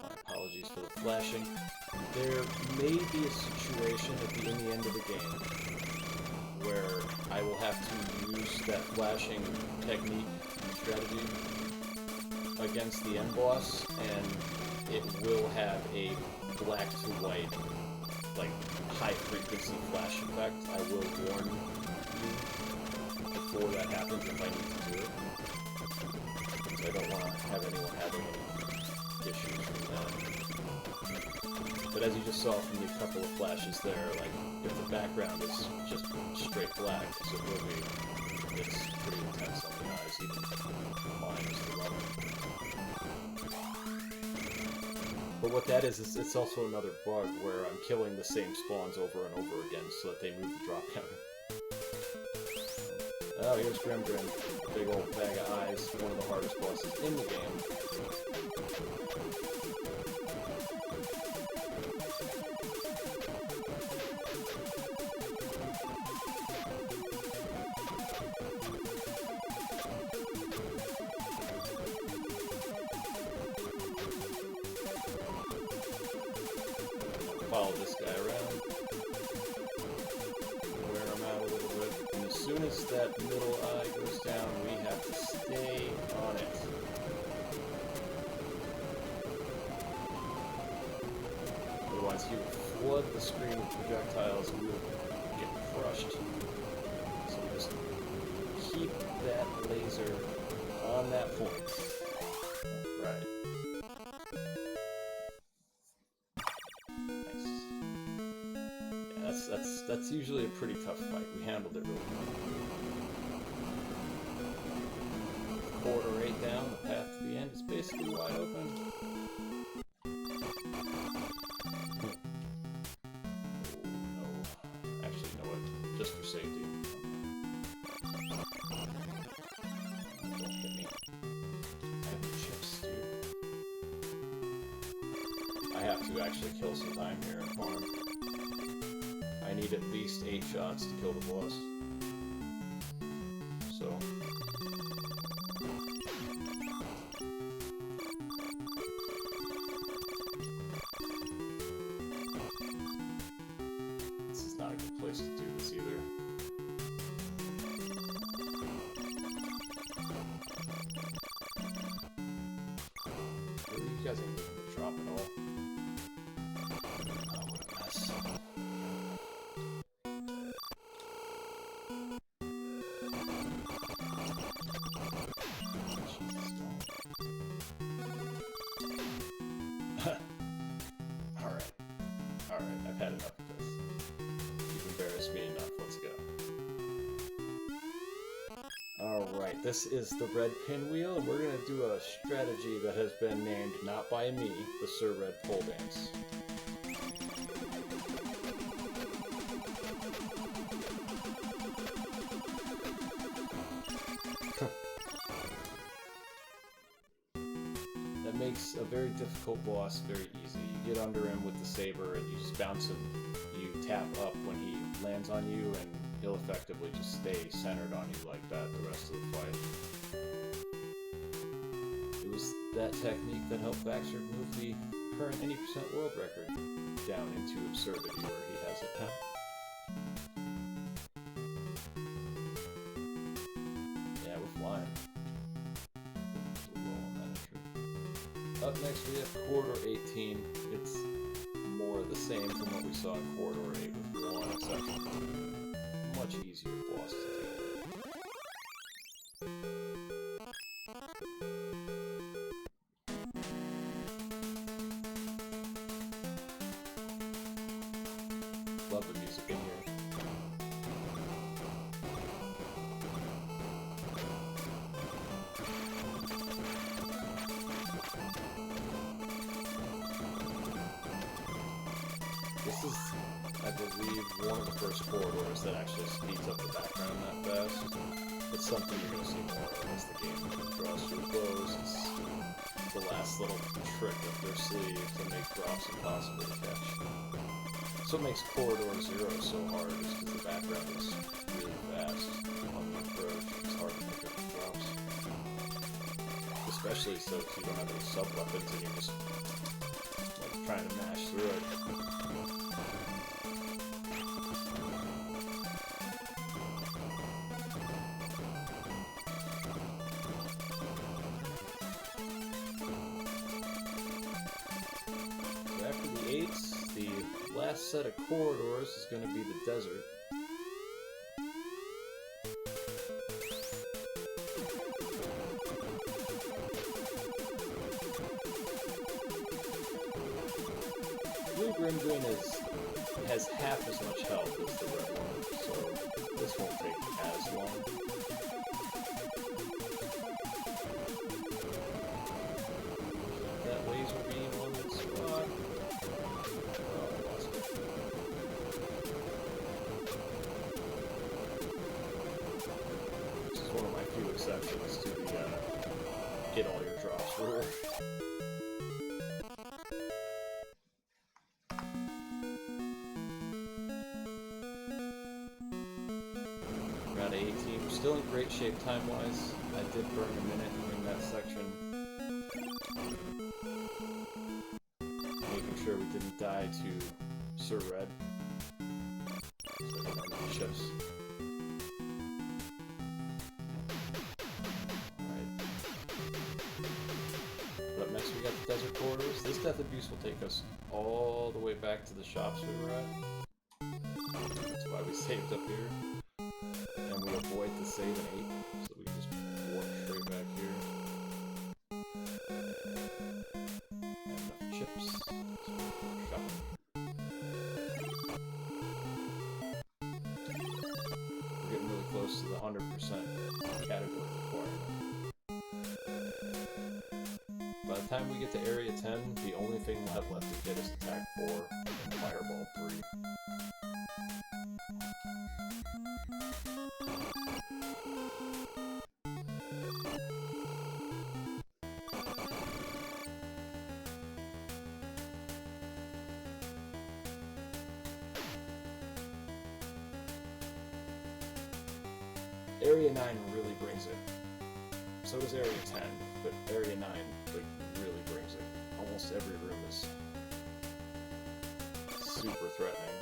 My apologies for the flashing. There may be a situation in the end of the game where I will have to use that flashing technique strategy against the end boss, and it will have a black to white, like, high frequency flash effect. I will warn you before that happens if I need to do it, because I don't want to have anyone having any issues with that. But as you just saw from the couple of flashes there, like, if the background is just straight black, as it will be, it's pretty intense on the eyes, even mine is the runner. But what that is it's also another bug where I'm killing the same spawns over and over again so that they move the drop counter. Oh, here's Grim Grim. Big old bag of eyes, one of the hardest bosses in the game. Follow this guy around, wear him out a little bit, and as soon as that middle eye goes down, we have to stay on it. Otherwise he will flood the screen with projectiles and we will get crushed. So we just keep that laser on that point. Right. That's usually a pretty tough fight. We handled it really well. Quarter 8 down, the path to the end is basically wide open. Oh no. Actually, you know what? Just for safety. Don't hit me. I have chips, dude. I have to actually kill some time here and farm. I need at least 8 shots to kill the boss. So. You guys ain't leaving the drop at all. Oh, what a mess. Alright. Alright, I've had enough of this. You've embarrassed me enough. Let's go. Alright, this is the red pinwheel, and we're going to do a strategy that has been named, not by me, the Sir Red Pole Dance. That makes a very difficult boss very easy. You get under him with the saber, and you just bounce him. You tap up when he lands on you, and he'll effectively just stay centered on you like that the rest of the fight. It was that technique that helped Baxter move the current 80% world record down into absurdity where he has it now. Yeah, we're flying. Up next we have Corridor 18. It's more of the same from what we saw in Corridor 8 with one exception. Much easier boss to deal with. Love the music in here. This is, I believe, one of the first corridors that actually speeds up the background that fast. It's something you're going to see more of as the game draws to a close. It's the last little trick up their sleeve to make drops impossible to catch. So what makes Corridor 0 so hard is because the background is really fast on the approach. It's hard to pick up the drops. Especially so if you don't have any sub-weapons and you're just like trying to mash through it. The last set of corridors is going to be the desert. Blue Grim Grin has half as much health as the red one, so this won't take as long. That laser beam on the spot. One of my few exceptions to the get all your drops rule. Round 18, we're still in great shape time-wise. I did burn a minute in that section. Making sure we didn't die to Sir Red. So I got my ships. Next we got the desert corridors. This death abuse will take us all the way back to the shops we were at. That's why we saved up here. And we avoid the save in 8, so we just warp straight back here. And enough chips. So we're shopping. We're getting really close to the 100% category requirement. By the time we get to Area 10, the only thing we'll have left to get is Attack 4 and Fireball 3. Area 9 really brings it. So does Area 10, but Area 9 like really brings it. Almost every room is super threatening.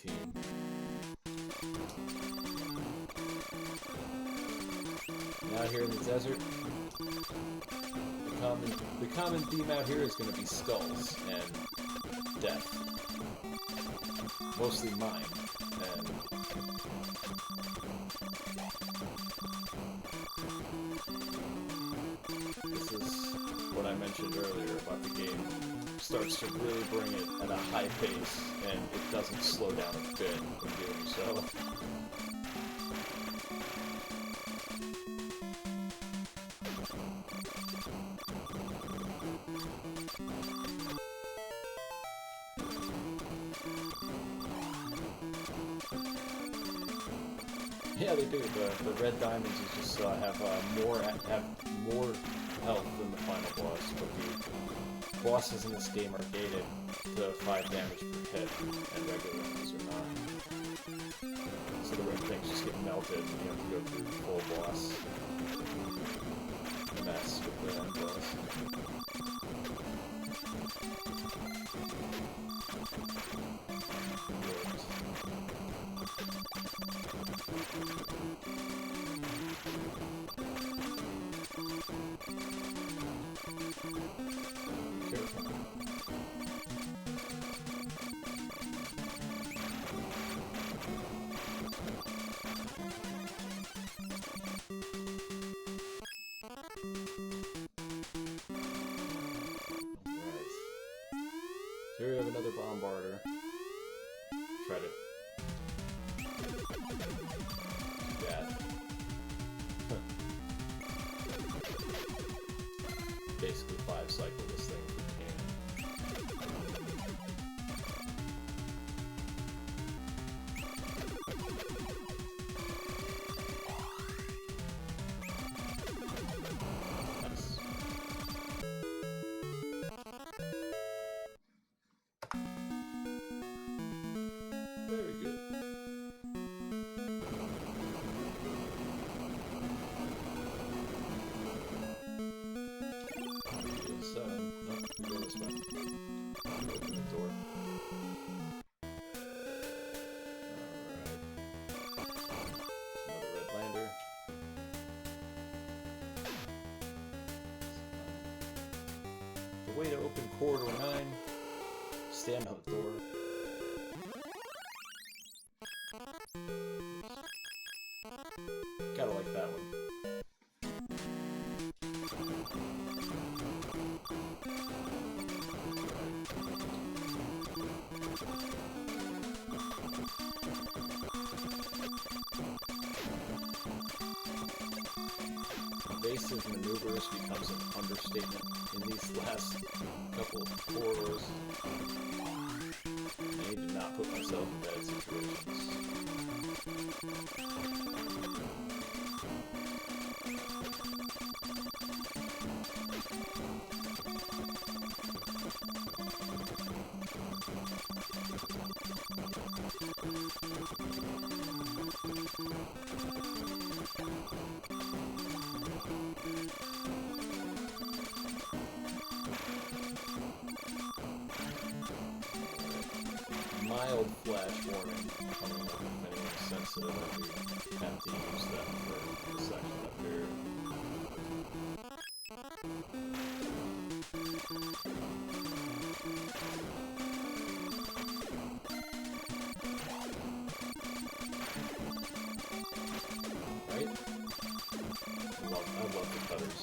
19. Now here in the desert, the common theme out here is going to be skulls and death. Mostly mine. And this is what I mentioned earlier about the game. Starts to really bring it at a high pace, and it doesn't slow down a bit in doing so. Yeah, they do. The red diamonds is just have more health than the final boss, but the bosses in this game are gated to 5 damage per hit, and regular ones are not. So the red things just get melted, and you have to go through the full boss mess with the end boss. Here we have another bombarder. Try to do that. Basically 5 cycle this thing if we can. Nice. Very good. Go this way. Open the door. Alright. Another red lander. The way to open corridor 9, stand on the door. Gotta like that one. Evasive maneuvers becomes an understatement in these last couple of corridors. I need to not put myself in bad situations. Mild flash warning coming up if anyone's sensitive. I have to use them for the section up here. Right? I love the cutters.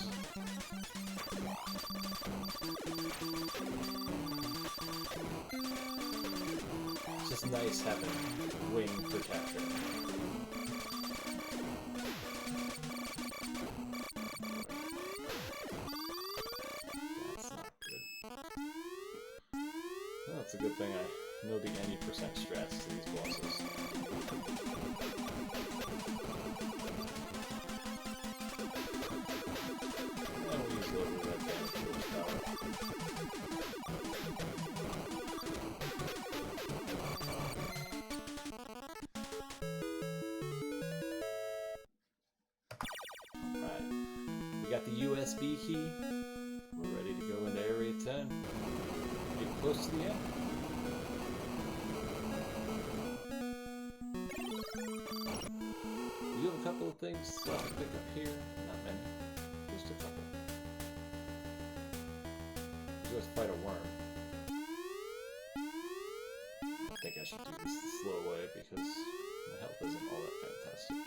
It's just nice having wing protection. That's not good. Well, it's a good thing I know the any percent strats to these bosses. And we'll use a little bit of that damage towards power. We got the USB key. We're ready to go into Area 10. Get close to the end. fight a worm. I think I should do this the slow way because my health isn't all that fantastic.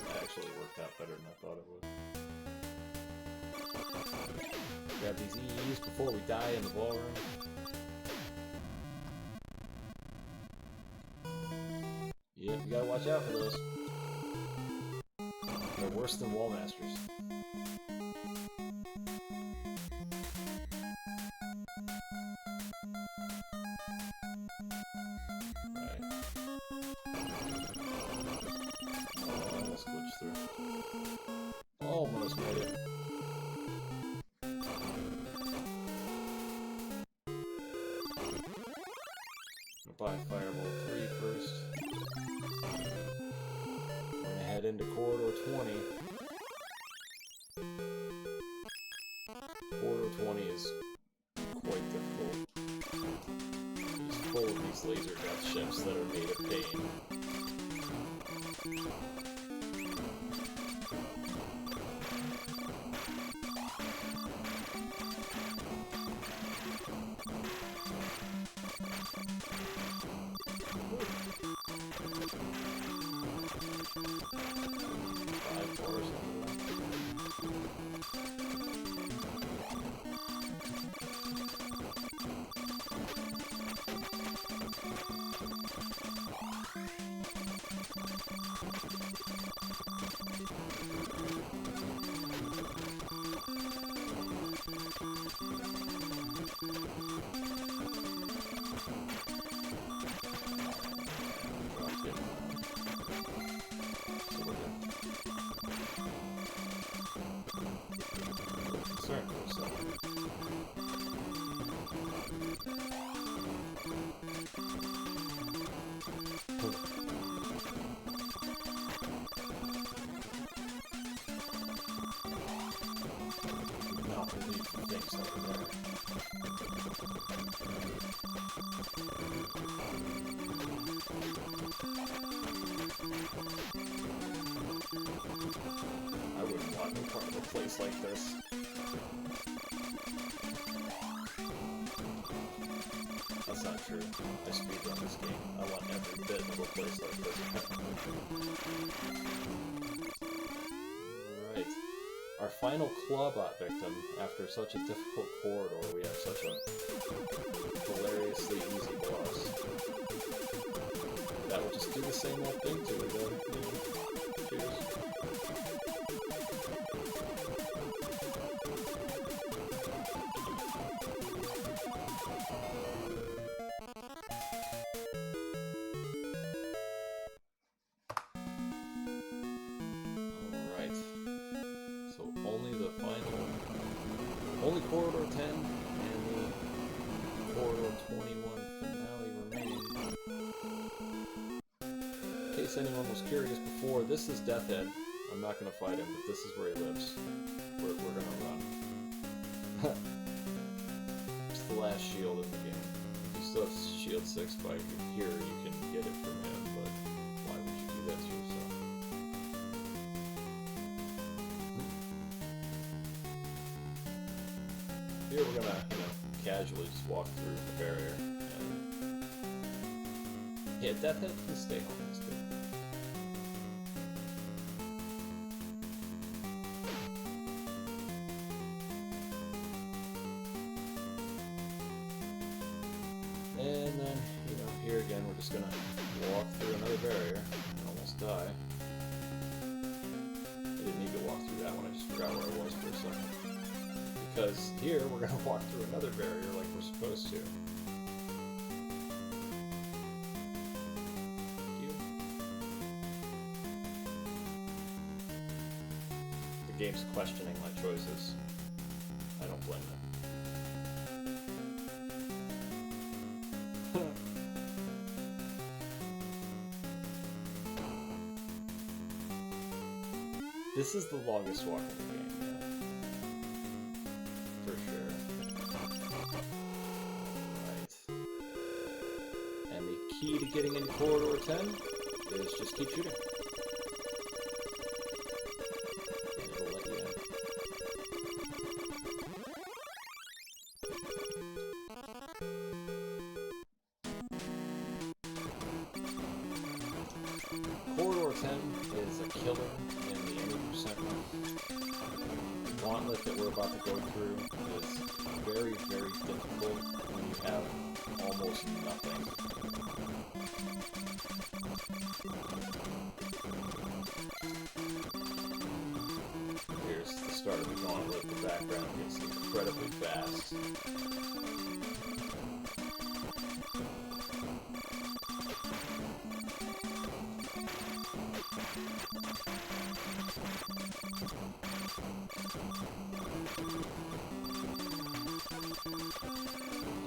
That actually worked out better than I thought it would. Grab these E's before we die in the ballroom. Yep, you gotta watch out for those. They're worse than wall masters. Right. Almost glitched through. Almost made it. Buy Fireball 3 first. We're gonna head into Corridor 20. Corridor 20 is quite difficult. It's full of these laser death ships that are made of pain. I wouldn't want no part of a place like this. That's not true. I speedrun this game. I want every bit of a place like this. Alright. Our final Clawbot victim, after such a difficult corridor, we have such a hilariously easy boss. That will just do the same old thing to it, though. Cheers. Alright. So only the final... Only Corridor 10 and the Corridor 21 finale remaining. In case anyone was curious before, this is Death Head. I'm not going to fight him, but this is where he lives. We're going to run. It's the last shield in the game. If you still have Shield 6 by here, you can get it from him, but why would you do that to yourself? Here we're going to, casually just walk through the barrier. And... yeah, Death Head can stay home. It's good. And then, here again, we're just gonna walk through another barrier and almost die. I didn't need to walk through that one, I just forgot where I was for a second. Because here, we're gonna walk through another barrier like we're supposed to. Cute. The game's questioning my choices. I don't blame it. This is the longest walk in the game, yeah. For sure. Right. And the key to getting into Corridor 10 is just keep shooting. And it'll let you in. Corridor 10 is a killer in the 80% run. The gauntlet that we're about to go through is very, very difficult when you have almost nothing. Here's the start of the gauntlet. The background gets incredibly fast.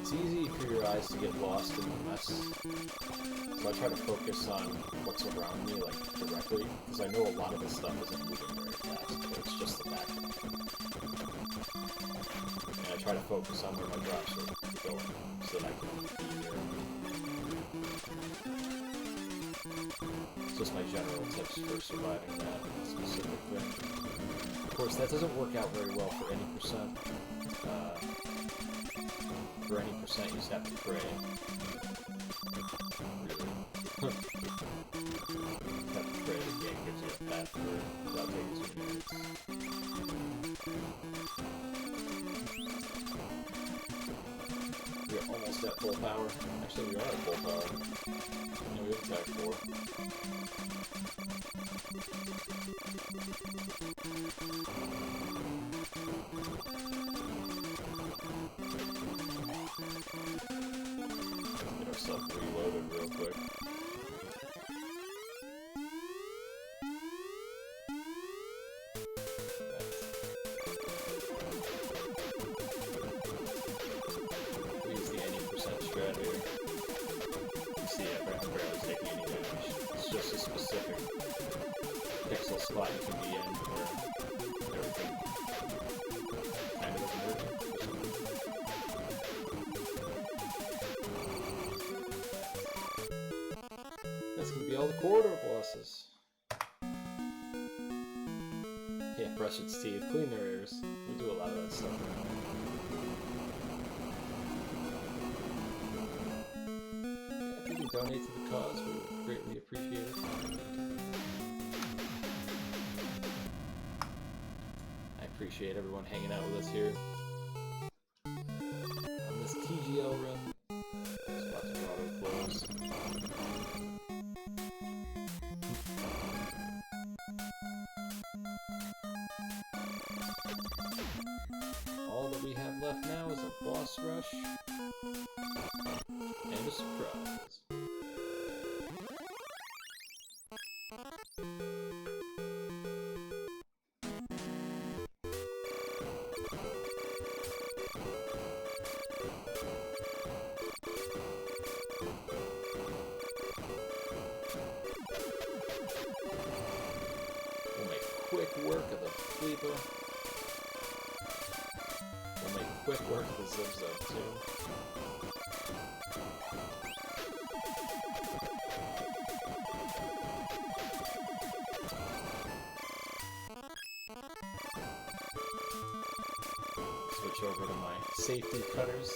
It's easy for your eyes to get lost in the mess, so I try to focus on what's around me, like, directly, because I know a lot of this stuff isn't moving very fast, but it's just the background. And I try to focus on where my drops are going, so that I can be near. It's just my general tips for surviving that specific thing. Of course, that doesn't work out very well for any percent. For any percent, you just have to pray. Really. You have to pray the game gives you a path through without taking too many hits. We're almost at full power. Actually, we are at full power. Yeah, we have attack 4. Get ourselves reloaded real quick. We use the any percent strat here. You see, I'm barely taking any damage. It's just a specific pixel spot you can be in where everything kind of doesn't hurt you. That's gonna be all the corridor bosses. Yeah, brush its teeth, clean their ears. We do a lot of that stuff around here. Yeah, if you can donate to the cause, we would greatly appreciate it. I appreciate everyone hanging out with us here on this TGL run. It's about to draw to a close. All that we have left now is a boss rush and a surprise. We'll make quick work of the Fleeper. We'll make quick work of the Zip-Zub too. Switch over to my safety cutters.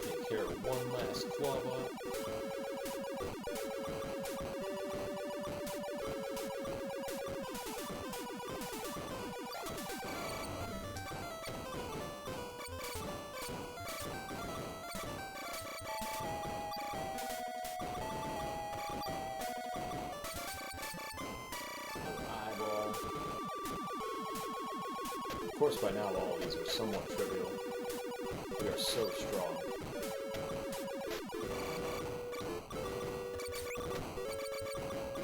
Take care of one last Clawbot. Of course, by now all of these are somewhat trivial. We are so strong.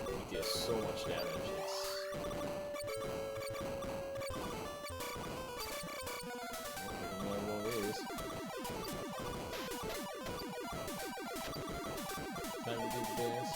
We deal so much damage, it's... One of these. Time to do the dance.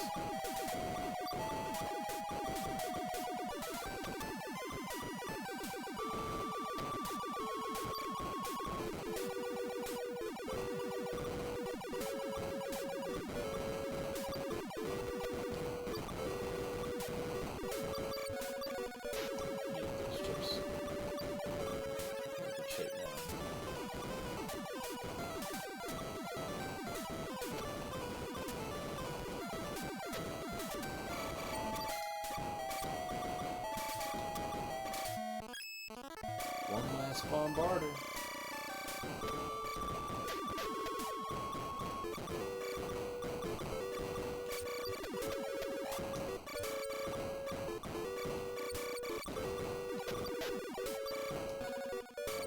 Let's bombard her.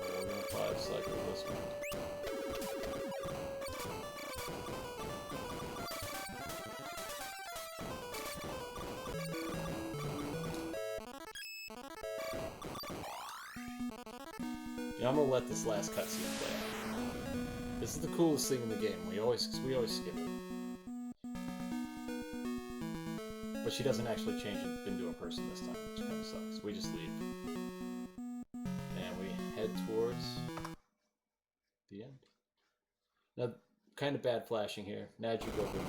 We're gonna 5-cycle this one. Yeah, I'm gonna let this last cutscene play out. This is the coolest thing in the game. We always skip it. But she doesn't actually change into a person this time, which kind of sucks. We just leave. And we head towards the end. Now, kind of bad flashing here. Nadju go boom.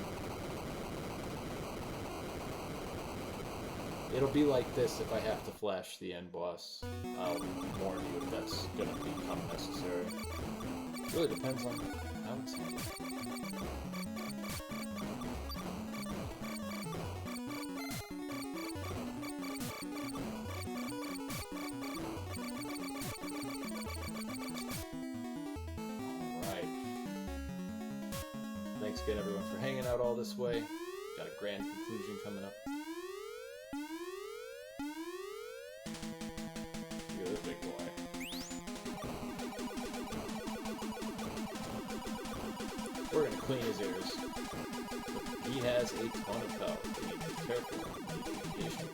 It'll be like this if I have to flash the end boss. I'll warn you if that's gonna become necessary. It really depends on how it's handled. Alright. Thanks again everyone for hanging out all this way. Got a grand conclusion coming up. Big boy. We're gonna clean his ears. He has a ton of health. We need to be careful. We need to be patient.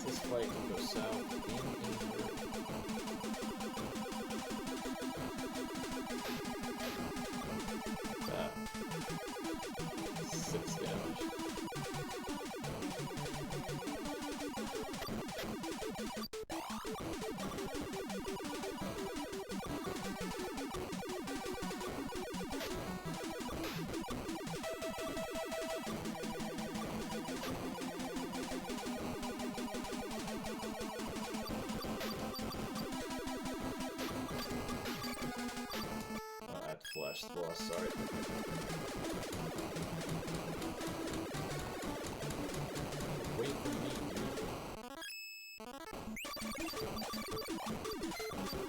This fight can go south in a that 6 damage. Flash the boss, sorry. Wait for me, dude.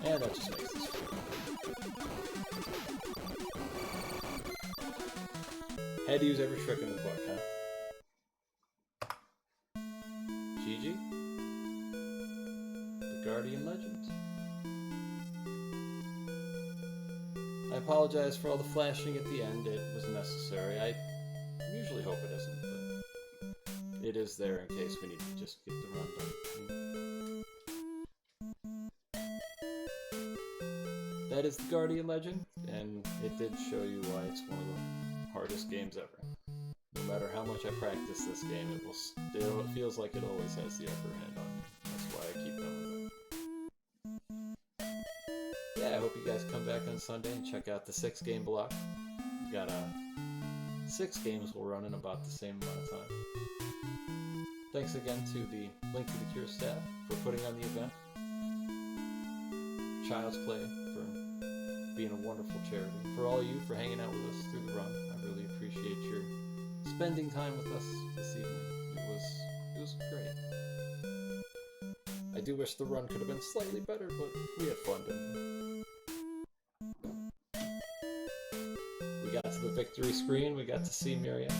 And that just makes this free. Had to use every trick in the book, huh? GG? The Guardian Legends. I apologize for all the flashing at the end. It was necessary. I usually hope it isn't, but it is there in case we need to just get the run done. That is the Guardian Legend, and it did show you why it's one of the hardest games ever. No matter how much I practice this game, it feels like it always has the upper hand on me. That's why I keep coming back. Yeah, I hope you guys come back on Sunday and check out the 6-game block. We got 6 games we'll run in about the same amount of time. Thanks again to the Link to the Cure staff for putting on the event. Child's Play for being a wonderful charity. For all of you for hanging out with us through the run. I really appreciate your spending time with us this evening. It was great. I do wish the run could have been slightly better, but we had fun, didn't we? We got to the victory screen, we got to see Miriam.